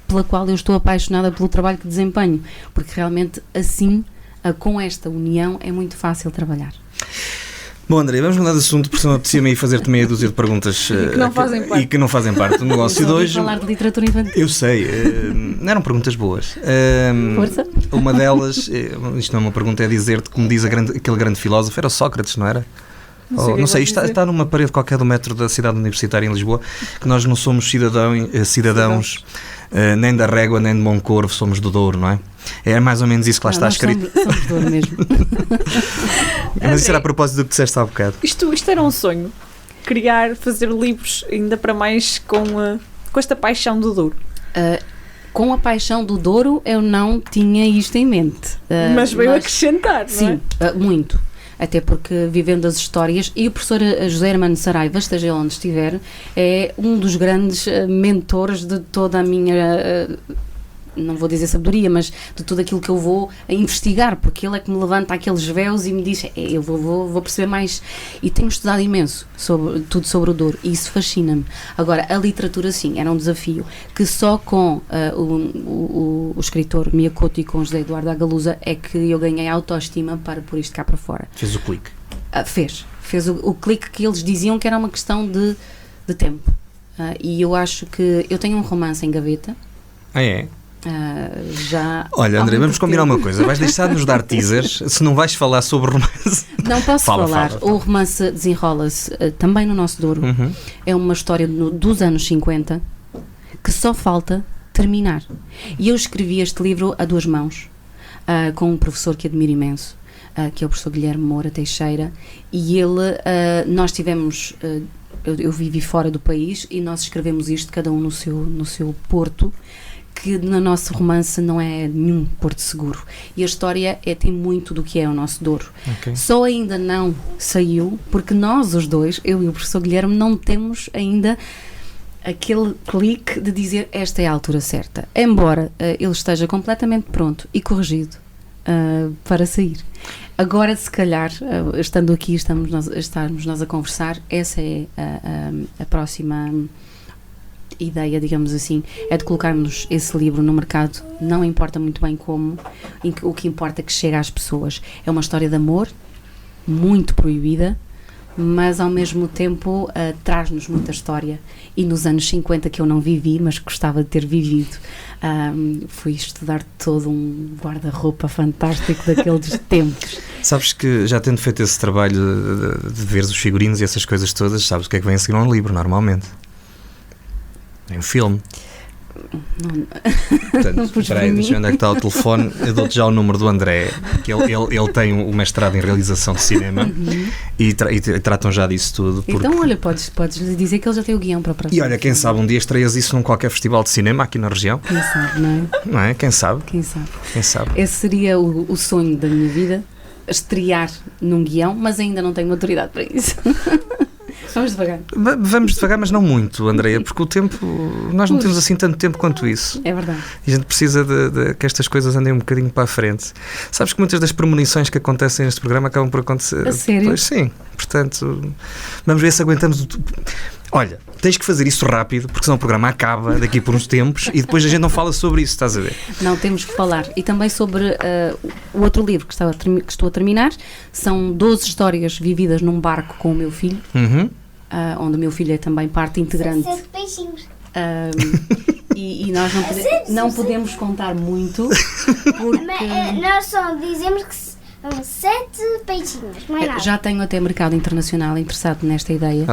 pela qual eu estou apaixonada pelo trabalho que desempenho, porque realmente assim, com esta união, é muito fácil trabalhar. Bom, André, vamos mudar de assunto, porque senão apetecia-me aí fazer-te meia dúzia de perguntas que não fazem parte do negócio de hoje. Falar de literatura infantil. Eu sei, não eram perguntas boas. Força. Uma delas, isto não é uma pergunta, é dizer-te, como diz aquele grande filósofo, era Sócrates, não era? Não sei, isto está numa parede qualquer do metro da cidade universitária em Lisboa, que nós não somos cidadãos nem da Régua, nem de Moncorvo, somos do Douro, não é? É mais ou menos isso que lá está escrito. Somos do Douro mesmo. Mas isso era a propósito do que disseste há bocado. Isto era um sonho. Fazer livros, ainda para mais com esta paixão do Douro. Com a paixão do Douro, eu não tinha isto em mente. Mas veio acrescentar, não é? Sim, muito. Até porque, vivendo as histórias, e o professor José Hermano Saraiva, esteja ele onde estiver, é um dos grandes mentores de toda a minha, não vou dizer sabedoria, mas de tudo aquilo que eu vou investigar, porque ele é que me levanta aqueles véus e me diz, eu vou perceber mais. E tenho estudado imenso tudo sobre o Douro, e isso fascina-me. Agora, a literatura, sim, era um desafio, que só com o escritor Miyakoto e com José Eduardo Agalusa é que eu ganhei autoestima para pôr isto cá para fora. Fez o clique. Fez o clique que eles diziam que era uma questão de tempo. E eu acho que eu tenho um romance em gaveta. É? Já. Olha, André, vamos combinar uma coisa. Vais deixar de nos dar teasers se não vais falar sobre romance. Não posso falar. Fala. O romance desenrola-se também no nosso Douro. É uma história dos anos 50 que só falta terminar. E eu escrevi este livro a duas mãos, com um professor que admiro imenso, que é o professor Guilherme Moura Teixeira, e ele, nós tivemos. Eu vivi fora do país e nós escrevemos isto, cada um no seu porto, que no nosso romance não é nenhum porto seguro. E a história tem muito do que é o nosso Douro. Okay. Só ainda não saiu, porque nós os dois, eu e o professor Guilherme, não temos ainda aquele clique de dizer esta é a altura certa. Embora ele esteja completamente pronto e corrigido para sair. Agora, se calhar, estando aqui, estarmos nós a conversar, essa é a próxima ideia, digamos assim, é de colocarmos esse livro no mercado. Não importa muito bem como, o que importa é que chegue às pessoas. É uma história de amor, muito proibida, mas ao mesmo tempo traz-nos muita história. E nos anos 50, que eu não vivi, mas gostava de ter vivido, fui estudar todo um guarda-roupa fantástico daqueles tempos. Sabes que, já tendo feito esse trabalho de ver os figurinos e essas coisas todas, sabes o que é que vem a seguir um livro, normalmente? É um filme. Portanto, espera aí, deixa eu ver onde é que está o telefone. Eu dou-te já o número do André, que ele tem o mestrado em realização de cinema e tratam já disso tudo. Porque... Então, olha, podes lhe dizer que ele já tem o guião para a próxima. E olha, quem sabe um dia estreias isso num qualquer festival de cinema aqui na região. Quem sabe, não é? Não é? Quem sabe? Quem sabe? Quem sabe? Esse seria o sonho da minha vida, estrear num guião, mas ainda não tenho maturidade para isso. Vamos devagar. Vamos devagar, mas não muito, Andreia, porque o tempo, nós não temos assim tanto tempo quanto isso. É verdade. E a gente precisa de que estas coisas andem um bocadinho para a frente. Sabes que muitas das premonições que acontecem neste programa acabam por acontecer. A sério? Pois sim, portanto, vamos ver se aguentamos. Olha, tens que fazer isso rápido, porque senão o programa acaba daqui por uns tempos e depois a gente não fala sobre isso, estás a ver? Não, temos que falar. E também sobre o outro livro que estou a terminar. São 12 histórias vividas num barco com o meu filho, onde o meu filho é também parte integrante. 7 peixinhos. E nós não podemos contar muito, porque... Nós só dizemos que são 7 peixinhos, não é nada. Já tenho até mercado internacional interessado nesta ideia,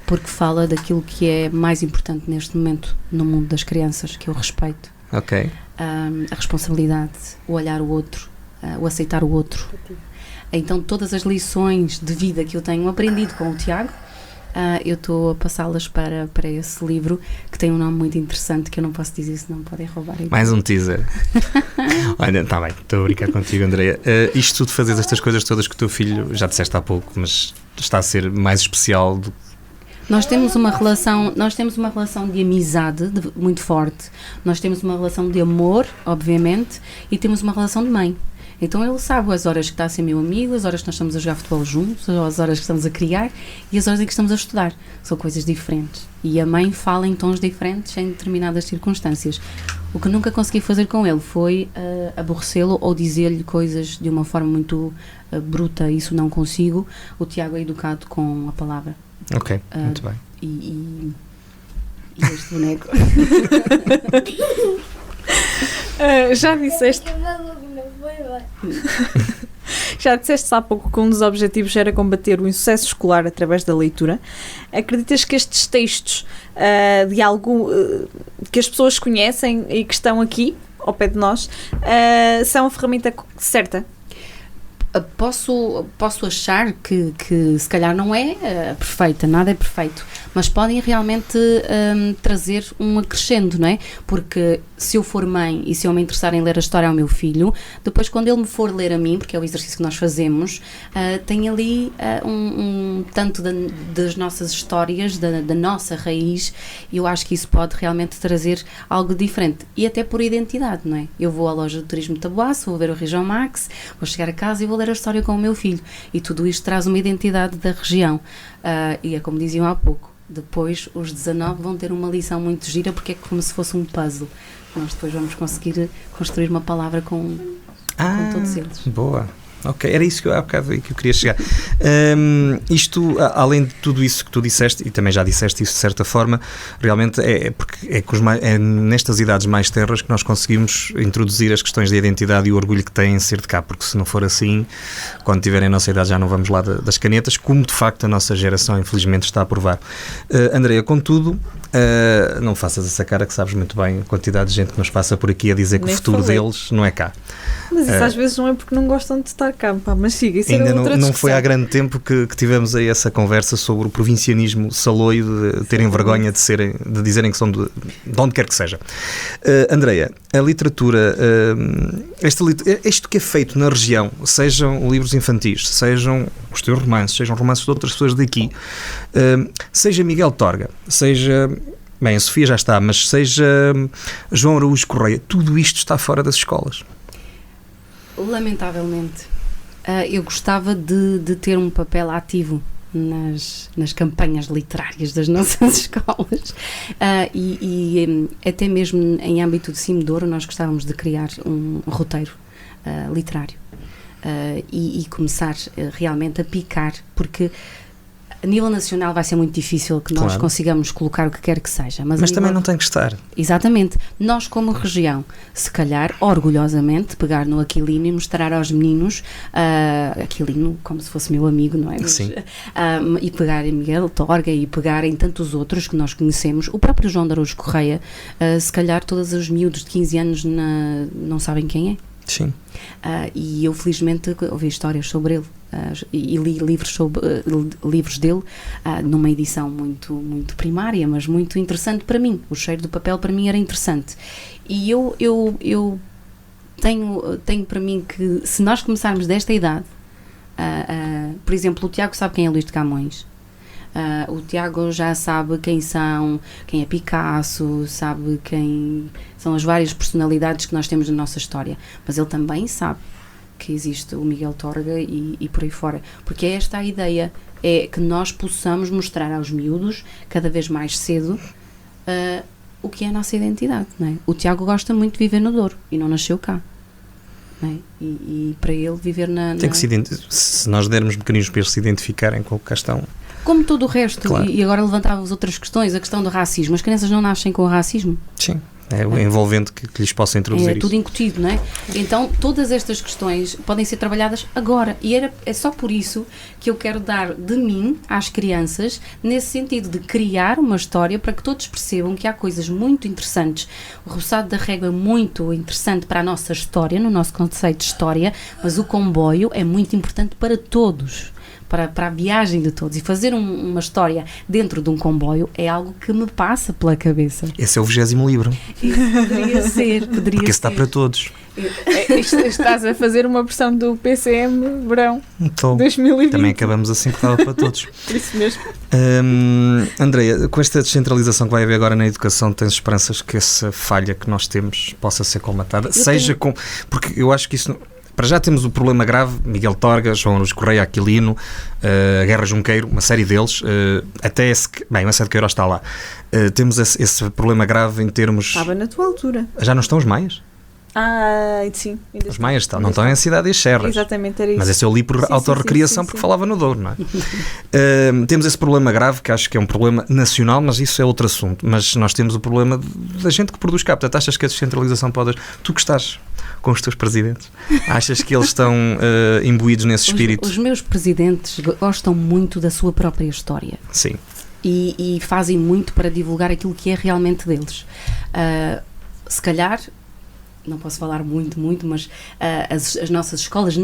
porque fala daquilo que é mais importante neste momento no mundo das crianças, que é o respeito, a responsabilidade, o olhar o outro, o aceitar o outro. Então todas as lições de vida que eu tenho aprendido com o Tiago, eu estou a passá-las para esse livro, que tem um nome muito interessante que eu não posso dizer, senão podem roubar. Mais um teaser. Olha, está bem, estou a brincar contigo, Andreia. Isto tudo, fazer estas coisas todas que o teu filho, já disseste há pouco, mas está a ser mais especial do... Nós temos uma relação de amizade muito forte. Nós temos uma relação de amor, obviamente, e temos uma relação de mãe. Então ele sabe as horas que está a ser meu amigo, as horas que nós estamos a jogar futebol juntos, as horas que estamos a criar e as horas em que estamos a estudar. São coisas diferentes. E a mãe fala em tons diferentes em determinadas circunstâncias. O que nunca consegui fazer com ele foi aborrecê-lo ou dizer-lhe coisas de uma forma muito bruta. Isso não consigo. O Tiago é educado com a palavra. Ok, muito bem. E este boneco... Já disseste Já disseste há pouco que um dos objetivos era combater o insucesso escolar através da leitura. Acreditas que estes textos de algo que as pessoas conhecem e que estão aqui, ao pé de nós, são a ferramenta certa? Posso achar que se calhar não é perfeita, nada é perfeito, mas podem realmente trazer um acrescento, não é? Porque se eu for mãe e se eu me interessar em ler a história ao meu filho, depois quando ele me for ler a mim, porque é o exercício que nós fazemos, tem ali tanto das nossas histórias, da nossa raiz, e eu acho que isso pode realmente trazer algo diferente, e até por identidade, não é? Eu vou à loja de turismo de Taboaço, vou ver o Rijão Max, vou chegar a casa e vou ler a história com o meu filho, e tudo isto traz uma identidade da região, e é como diziam há pouco, depois os 19 vão ter uma lição muito gira, porque é como se fosse um puzzle. Nós depois vamos conseguir construir uma palavra com todos eles. Boa. Ok, era isso que eu, há bocado que eu queria chegar. Isto, além de tudo isso que tu disseste, e também já disseste isso de certa forma, realmente porque é nestas idades mais terras que nós conseguimos introduzir as questões de identidade e o orgulho que têm em ser de cá, porque se não for assim, quando tiverem a nossa idade já não vamos lá das canetas, como de facto a nossa geração infelizmente está a provar. Andreia, contudo, não faças essa cara que sabes muito bem a quantidade de gente que nos passa por aqui a dizer que o futuro deles não é cá. Mas isso às vezes não é porque não gostam de estar cá, pá, mas siga, isso ainda era outra não foi há grande tempo que tivemos aí essa conversa sobre o provincianismo saloio, de terem vergonha de dizerem que são de onde quer que seja. Andreia, a literatura, isto que é feito na região, sejam livros infantis, sejam os teus romances, sejam romances de outras pessoas daqui, seja Miguel Torga, seja... Bem, a Sofia já está, mas seja João Araújo Correia, tudo isto está fora das escolas. Lamentavelmente. Eu gostava de ter um papel ativo nas campanhas literárias das nossas escolas e até mesmo em âmbito de Cimodouro nós gostávamos de criar um roteiro literário e começar realmente a picar, porque a nível nacional vai ser muito difícil que nós consigamos colocar o que quer que seja. Mas também não tem que estar. Exatamente. Nós, como região, se calhar, orgulhosamente, pegar no Aquilino e mostrar aos meninos, Aquilino, como se fosse meu amigo, não é? Mas, sim. E pegar em Miguel Torga e pegar em tantos outros que nós conhecemos. O próprio João de Araújo Correia, se calhar todos os miúdos de 15 anos não sabem quem é. Sim. E eu felizmente ouvi histórias sobre ele e li livros dele numa edição muito, muito primária, mas muito interessante para mim. O cheiro do papel para mim era interessante. E eu tenho para mim que se nós começarmos desta idade, por exemplo, o Tiago sabe quem é Luís de Camões. O Tiago já sabe quem é Picasso, sabe quem são as várias personalidades que nós temos na nossa história, mas ele também sabe que existe o Miguel Torga e por aí fora, porque é esta a ideia, é que nós possamos mostrar aos miúdos cada vez mais cedo o que é a nossa identidade, não é? O Tiago gosta muito de viver no Douro e não nasceu cá, não é? E para ele viver tem que se nós dermos mecanismos para eles se identificarem com o que cá estão. Como todo o resto, claro. E agora levantávamos outras questões, a questão do racismo. As crianças não nascem com o racismo? Sim, é o envolvente que lhes possa introduzir isso. É tudo incutido, não é? Então, todas estas questões podem ser trabalhadas agora. E é só por isso que eu quero dar de mim às crianças, nesse sentido de criar uma história para que todos percebam que há coisas muito interessantes. O Roçado da Régua é muito interessante para a nossa história, no nosso conceito de história, mas o comboio é muito importante para todos. Para a viagem de todos, e fazer uma história dentro de um comboio é algo que me passa pela cabeça. Esse é o 20º livro. Poderia ser. Porque esse está para todos. Estás a fazer uma versão do PCM Verão então, 2020. Também acabamos assim que estava para todos. Isso mesmo. Andreia, com esta descentralização que vai haver agora na educação, tens esperanças que essa falha que nós temos possa ser colmatada? Porque eu acho que isso... Para já temos o problema grave, Miguel Torga, João Araújo Correia, Aquilino, Guerra Junqueiro, uma série deles, até uma série de Queiroz está lá. Temos esse problema grave em termos... Estava na tua altura. Já não estão os maias? Sim. Os maias não estão em cidade e serras. Exatamente, era isso. Mas esse eu li por autorrecriação, porque falava no Douro, não é? Temos esse problema grave, que acho que é um problema nacional, mas isso é outro assunto. Mas nós temos o problema da gente que produz cá. Portanto, achas que a descentralização pode... Tu que estás com os teus presidentes, achas que eles estão imbuídos nesse espírito? Os meus presidentes gostam muito da sua própria história. Sim. E fazem muito para divulgar aquilo que é realmente deles. Se calhar... não posso falar muito, mas as nossas escolas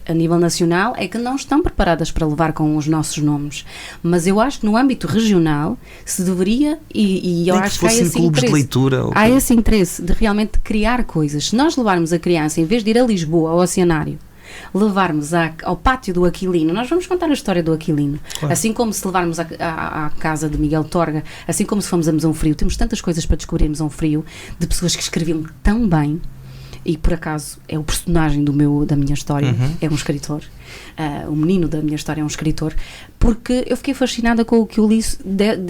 a nível nacional é que não estão preparadas para levar com os nossos nomes. Mas eu acho que no âmbito regional se deveria, e eu acho que há esse clubes de leitura. Há esse interesse de realmente criar coisas. Se nós levarmos a criança, em vez de ir a Lisboa, ao Oceanário, levarmos ao pátio do Aquilino, nós vamos contar a história do Aquilino. Claro. Assim como se levarmos à casa de Miguel Torga, assim como se fomos a Mesão Frio, temos tantas coisas para descobrir em Mesão Frio, de pessoas que escreviam tão bem, e por acaso é o personagem da minha história, é um escritor, o menino da minha história é um escritor, porque eu fiquei fascinada com o que eu li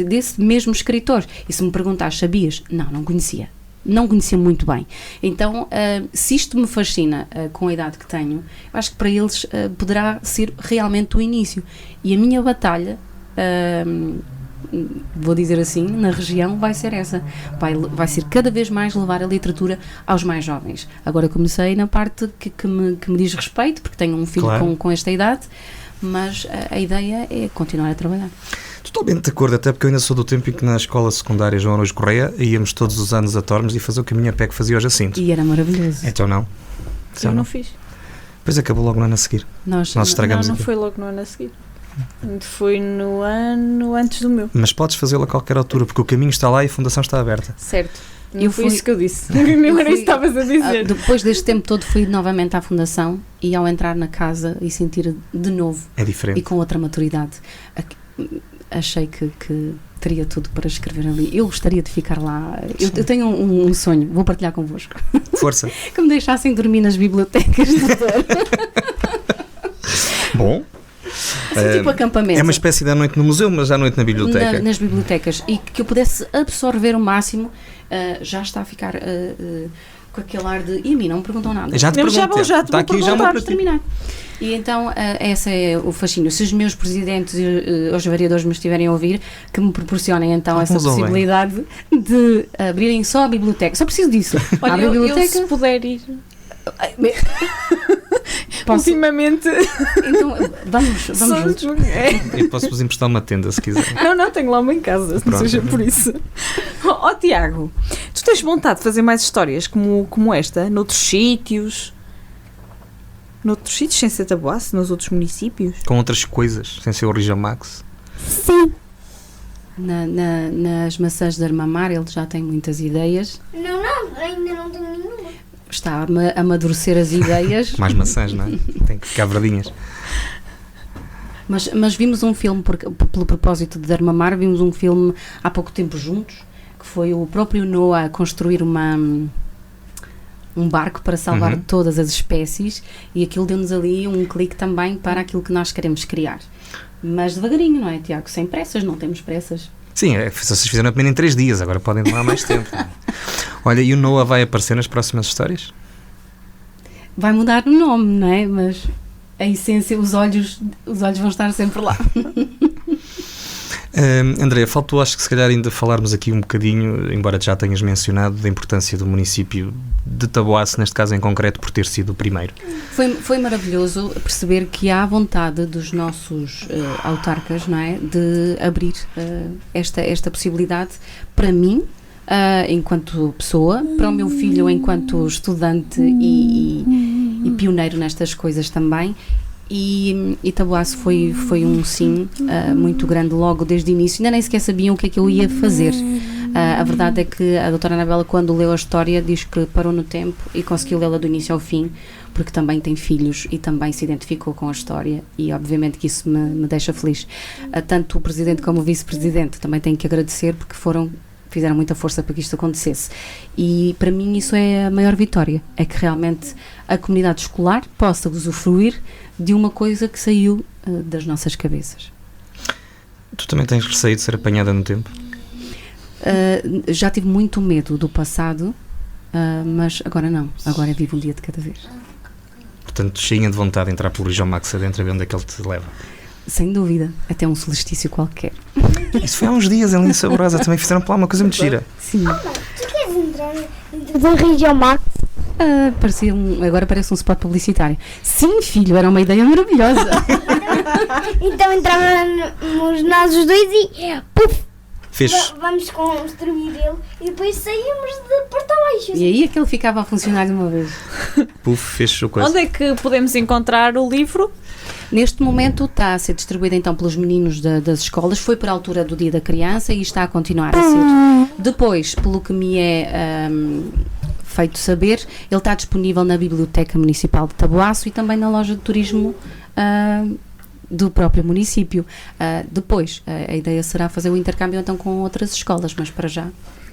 desse mesmo escritor. E se me perguntares, sabias? Não conhecia muito bem. Então, se isto me fascina com a idade que tenho, eu acho que para eles poderá ser realmente o início. E a minha batalha, vou dizer assim, na região vai ser essa. Vai ser cada vez mais levar a literatura aos mais jovens. Agora comecei na parte que me diz respeito, porque tenho um filho com esta idade, mas a ideia é continuar a trabalhar. Totalmente de acordo, até porque eu ainda sou do tempo em que na escola secundária João Araújo Correia íamos todos os anos a Tormes e fazer o que a minha PEC fazia ao Jacinto. E era maravilhoso. Então não. Eu não fiz. Depois acabou logo no ano a seguir. Nós estragamos não foi logo no ano a seguir. Foi no ano antes do meu. Mas podes fazê-lo a qualquer altura, porque o caminho está lá e a fundação está aberta. Certo. Não foi isso que eu disse. Não era isso que estavas a dizer. Depois deste tempo todo fui novamente à fundação e ao entrar na casa e sentir de novo. É diferente. E com outra maturidade. Achei que teria tudo para escrever ali. Eu gostaria de ficar lá. Eu tenho um sonho, vou partilhar convosco. Força. Que me deixassem dormir nas bibliotecas do Douro. Bom. Assim, tipo acampamento. É uma espécie de à noite no museu, mas à noite na biblioteca. Nas bibliotecas. E que eu pudesse absorver o máximo. Já está a ficar com aquele ar de... E a mim não me perguntam nada. Já te perguntei. Está aqui já para terminar. E então, esse é o fascínio. Se os meus presidentes e os vereadores me estiverem a ouvir, que me proporcionem então essa possibilidade de abrirem só a biblioteca. Só preciso disso. Olha, eu se puder ir... Ultimamente. Então, vamos juntos. Eu posso-vos emprestar uma tenda se quiser. Não, tenho lá uma em casa, não seja por isso. Tiago, tu tens vontade de fazer mais histórias como esta, noutros sítios? Noutros sítios, sem ser Taboaço, nos outros municípios? Com outras coisas, sem ser o Rijamax? Sim. Nas maçãs de Armamar ele já tem muitas ideias. Não, ainda não tenho nenhuma. Está a amadurecer as ideias. Mais maçãs, não é? Tem que ficar verdinhas. Mas vimos um filme, pelo propósito de Armamar, vimos um filme há pouco tempo juntos, que foi o próprio Noah a construir um barco para salvar todas as espécies, e aquilo deu-nos ali um clique também para aquilo que nós queremos criar. Mas devagarinho, não é, Tiago? Sem pressas, não temos pressas. Sim, vocês fizeram a primeira em 3 dias, agora podem demorar mais tempo. Olha, e o Noah vai aparecer nas próximas histórias? Vai mudar o nome, não é? Mas a essência, os olhos vão estar sempre lá. André, faltou acho que se calhar ainda falarmos aqui um bocadinho, embora já tenhas mencionado, da importância do município de Taboaço, neste caso em concreto, por ter sido o primeiro. Foi maravilhoso perceber que há vontade dos nossos autarcas, não é, de abrir esta possibilidade para mim, enquanto pessoa, para o meu filho enquanto estudante e pioneiro nestas coisas também. E Taboaço foi um sim muito grande logo desde o início. Ainda nem sequer sabiam o que é que eu ia fazer. A verdade é que a doutora Anabela, quando leu a história, diz que parou no tempo e conseguiu lê-la do início ao fim, porque também tem filhos e também se identificou com a história, e obviamente que isso me deixa feliz. Tanto o presidente como o vice-presidente também tenho que agradecer, porque fizeram muita força para que isto acontecesse. E para mim isso é a maior vitória, é que realmente a comunidade escolar possa usufruir de uma coisa que saiu das nossas cabeças. Tu também tens receio de ser apanhada no tempo? Já tive muito medo do passado, mas agora não, agora vivo um dia de cada vez. Portanto, cheinha de vontade de entrar pelo Rijão Max adentro a ver onde é que ele te leva. Sem dúvida, até um solstício qualquer. Isso foi há uns dias, em Linha Saborosa. Também fizeram por lá uma coisa muito gira. Sim. Tu queres entrar dentro da região Max? Agora parece um spot publicitário. Sim, filho, era uma ideia maravilhosa. Então entrávamos nós os dois e puf, Fez. vamos construir ele e depois saímos de porta abaixo. E aí é que ele ficava a funcionar de uma vez. Puf, fez o coisa. Onde é que podemos encontrar o livro? Neste momento está a ser distribuído então pelos meninos das escolas, foi por altura do Dia da Criança e está a continuar a ser. Depois, pelo que me é feito saber, ele está disponível na Biblioteca Municipal de Taboaço e também na loja de turismo do próprio município. Depois, a ideia será fazer o intercâmbio então com outras escolas, mas para já.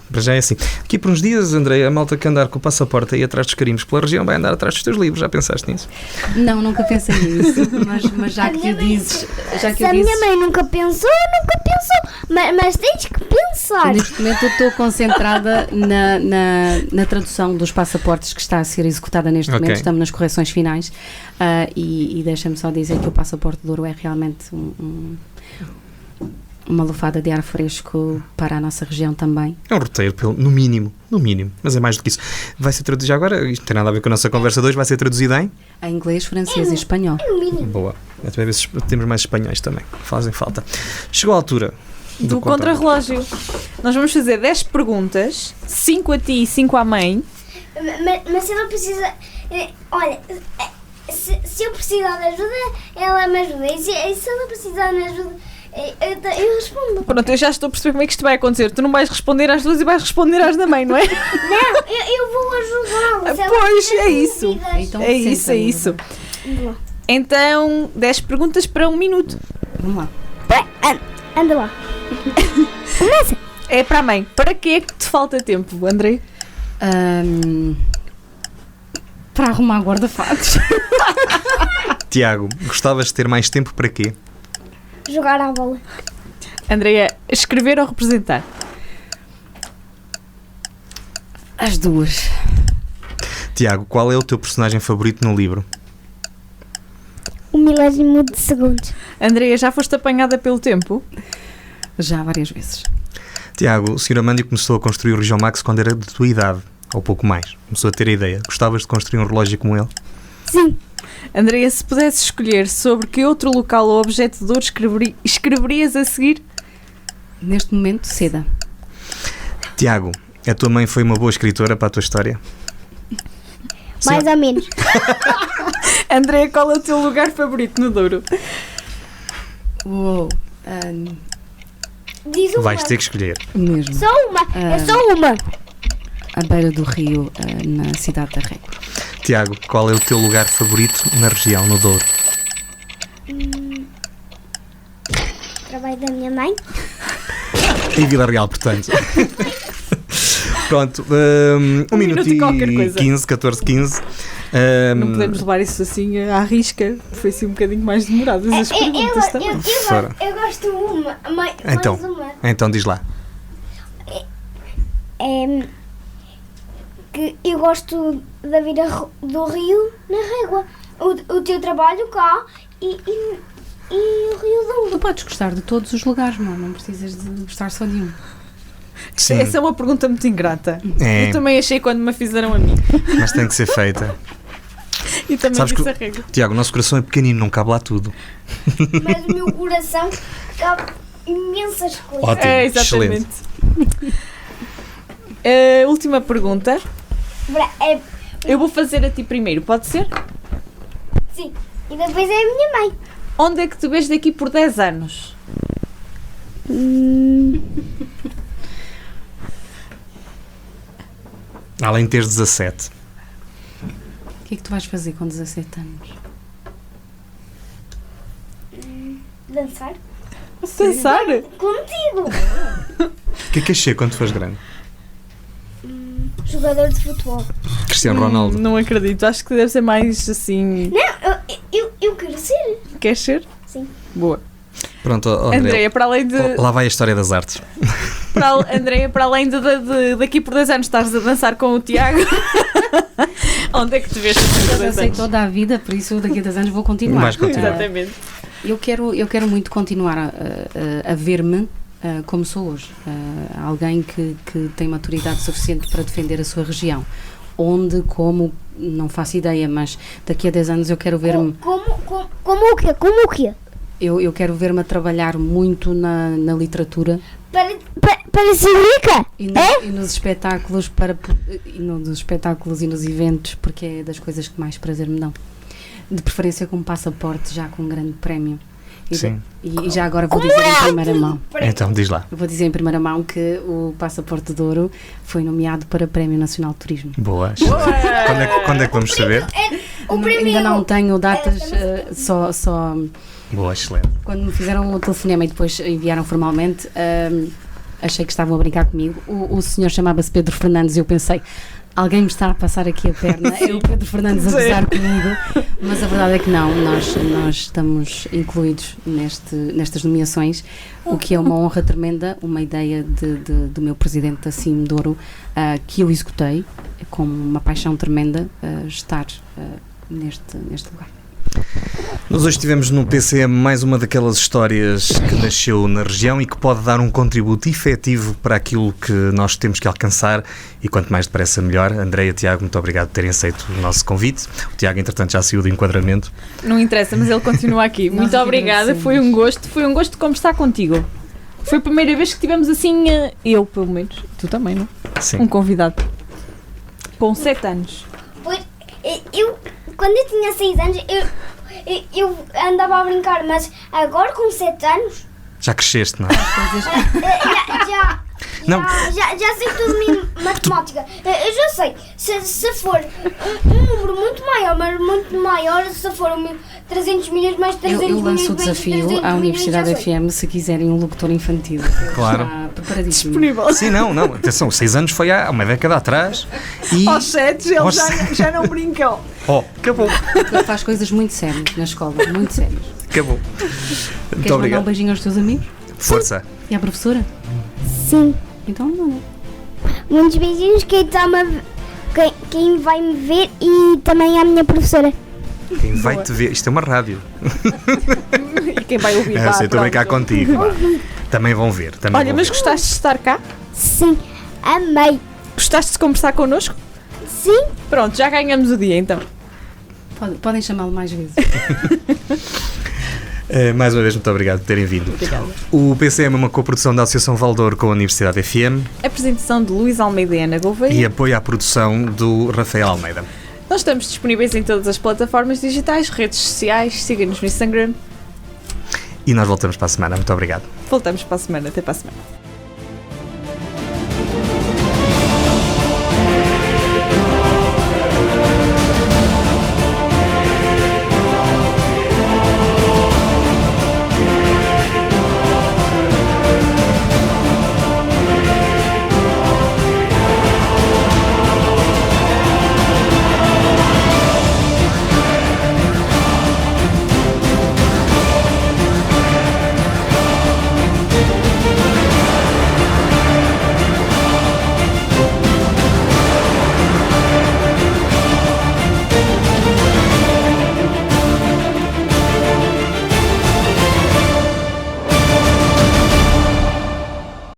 Para já é assim. Aqui por uns dias, André, a malta que andar com o passaporte aí atrás dos carimbos pela região vai andar atrás dos teus livros. Já pensaste nisso? Não, nunca pensei nisso, mas já que o dizes. Já que Se o a minha dizes, mãe nunca pensou, mas tens que pensar. neste momento eu estou concentrada na tradução dos passaportes que está a ser executada neste Ok. momento, estamos nas correções finais e deixa-me só dizer que o passaporte de ouro é realmente uma lufada de ar fresco para a nossa região também. É um roteiro, no mínimo, mas é mais do que isso. Vai ser traduzido já agora, isto não tem nada a ver com a nossa conversa de hoje, vai ser traduzido em? Em inglês, francês e espanhol. No mínimo. Boa. Até ver se temos mais espanhóis também, que fazem falta. Chegou a altura Do contrarrelógio. Nós vamos fazer 10 perguntas, 5 a ti e 5 à mãe. Mas se ela precisa. Olha, se eu precisar de ajuda, ela me ajuda. E se ela precisar de ajuda, eu respondo. Pronto, eu já estou a perceber como é que isto vai acontecer. Tu não vais responder às duas e vais responder às da mãe, não é? Não, eu vou ajudá-la. se ela Pois, tiver é isso. dúvidas. Então, É isso, senta, é isso. Anda lá. Então, 10 perguntas para 1 minuto. Vamos lá. Anda lá. É para a mãe. Para que é que te falta tempo, André? Para arrumar guarda-fatos. Tiago, gostavas de ter mais tempo para quê? Jogar à bola. Andréia, escrever ou representar? As duas. Tiago, qual é o teu personagem favorito no livro? Um milésimo de segundos. Andréia, já foste apanhada pelo tempo? Já várias vezes. Tiago, o Sr. Amândio começou a construir o Rijão Max quando era de tua idade, ou pouco mais. Começou a ter a ideia. Gostavas de construir um relógio como ele? Sim. Andréia, se pudesse escolher sobre que outro local ou objeto de dor escreverias a seguir? Neste momento, seda. Tiago, a tua mãe foi uma boa escritora para a tua história? Mais ou menos. Andréia, qual é o teu lugar favorito no Douro? Uou. Diz uma. Vais ter que escolher. Mesmo. Só uma. É só uma. À beira do rio, na cidade da Régua. Tiago, qual é o teu lugar favorito na região, no Douro? Trabalho da minha mãe. Em Vila Real, portanto. Pronto, 1 minuto e qualquer e coisa. 15, 14, 15. Não podemos levar isso assim à risca. Foi assim um bocadinho mais demoradas as perguntas também. Fora. Eu gosto de uma. Mais Então. uma. Então diz lá. Que eu gosto da vida do rio na Régua. O teu trabalho cá e o Rio Douro. Tu podes gostar de todos os lugares, não precisas de gostar só de um. Sim, Essa é uma pergunta muito ingrata. é, Eu também achei quando me a fizeram a mim. mas tem que ser feita. E também Sabes disse que- a regra. Tiago, o nosso coração é pequenino, não cabe lá tudo. Mas o meu coração cabe imensas coisas. Ótimo, É, excelente. exatamente. Última pergunta. Eu vou fazer a ti primeiro, pode ser? Sim. E depois é a minha mãe. Onde é que te vês daqui por 10 anos? Além de teres 17. O que é que tu vais fazer com 17 anos? Dançar Dançar? contigo. O que é ser quando fores grande? Jogador de futebol. Cristiano Ronaldo. Não acredito, acho que deve ser mais assim. Não, eu quero ser. Queres ser? Sim. Boa. Pronto, ó, André, Andréia, para além de. lá vai a história das artes. Andreia, para além de daqui por 2 anos estás a dançar com o Tiago, onde é que te vês daqui por Eu 2 dancei anos? toda a vida, por isso daqui a 2 anos vou continuar. Vais continuar. Exatamente. Eu quero muito continuar a ver-me como sou hoje. Alguém que tem maturidade suficiente para defender a sua região. Onde, como, não faço ideia, mas daqui a 10 anos eu quero ver-me... Como o quê? Como o quê? Eu quero ver-me a trabalhar muito na literatura Para ser rica? e nos espetáculos nos espetáculos e nos eventos, porque é das coisas que mais prazer me dão. De preferência com um passaporte já com um grande prémio. Sim. E já agora vou dizer em primeira mão. Então, diz lá. Eu vou dizer em primeira mão que o Passaporte de Ouro foi nomeado para Prémio Nacional de Turismo. Boa. Quando é que vamos saber? Ainda não tenho datas, só Boa, excelente. quando me fizeram o telefonema e depois enviaram formalmente, achei que estavam a brincar comigo. O senhor chamava-se Pedro Fernandes e eu pensei, alguém me está a passar aqui a perna, é o Pedro Fernandes a gozar comigo, mas a verdade é que não, nós estamos incluídos nestas nomeações, o que é uma honra tremenda, uma ideia do meu presidente da CIM de Ouro, que eu executei com uma paixão tremenda, estar neste lugar. Nós hoje tivemos no PCM mais uma daquelas histórias que nasceu na região e que pode dar um contributo efetivo para aquilo que nós temos que alcançar e quanto mais depressa melhor. Andreia, Tiago, muito obrigado por terem aceito o nosso convite. O Tiago, entretanto, já saiu do enquadramento. Não interessa, mas ele continua aqui. Nós Muito obrigada, agradecemos. foi um gosto conversar contigo. Foi a primeira vez que tivemos assim, eu pelo menos, tu também, não? Sim. Um convidado. Com 7 anos. Pois, quando eu tinha 6 anos, eu andava a brincar, mas agora com 7 anos, Já cresceste, não é? Não. já sei tudo em matemática. Eu já sei, se for um número muito maior, mas muito maior, se for 300 milhões mais 300 Eu milhões lanço o mais desafio 300 à milhões, Universidade já sei. FM se quiserem um locutor infantil. Claro. Está preparadíssimo. Disponível. Sim, não. Atenção, 6 anos foi há uma década atrás e... Aos 7 eles Aos já não brincam. Oh, acabou. Ele faz coisas muito sérias na escola, muito sérias. Acabou. Queres Muito mandar um obrigado. beijinho aos teus amigos? Força. E à professora? Sim, Então, não. muitos beijinhos quem vai me ver e também à minha professora. Quem vai te ver? Isto é uma rádio. E quem vai ouvir? Eu sei, estou a brincar contigo. vá. Também vão ver. Também Olha, vão mas ver. gostaste de estar cá? Sim, amei. Gostaste de conversar connosco? Sim, Pronto, já ganhamos o dia então. Podem chamá-lo mais vezes. Mais uma vez, muito obrigado por terem vindo. O PCM é uma coprodução da Associação Valdouro com a Universidade FM Apresentação de Luís Almeida e Ana Gouveia. e apoio à produção do Rafael Almeida. Nós estamos disponíveis em todas as plataformas digitais, redes sociais, siga-nos no Instagram. E nós voltamos para a semana. Muito obrigado. Voltamos para a semana. Até para a semana.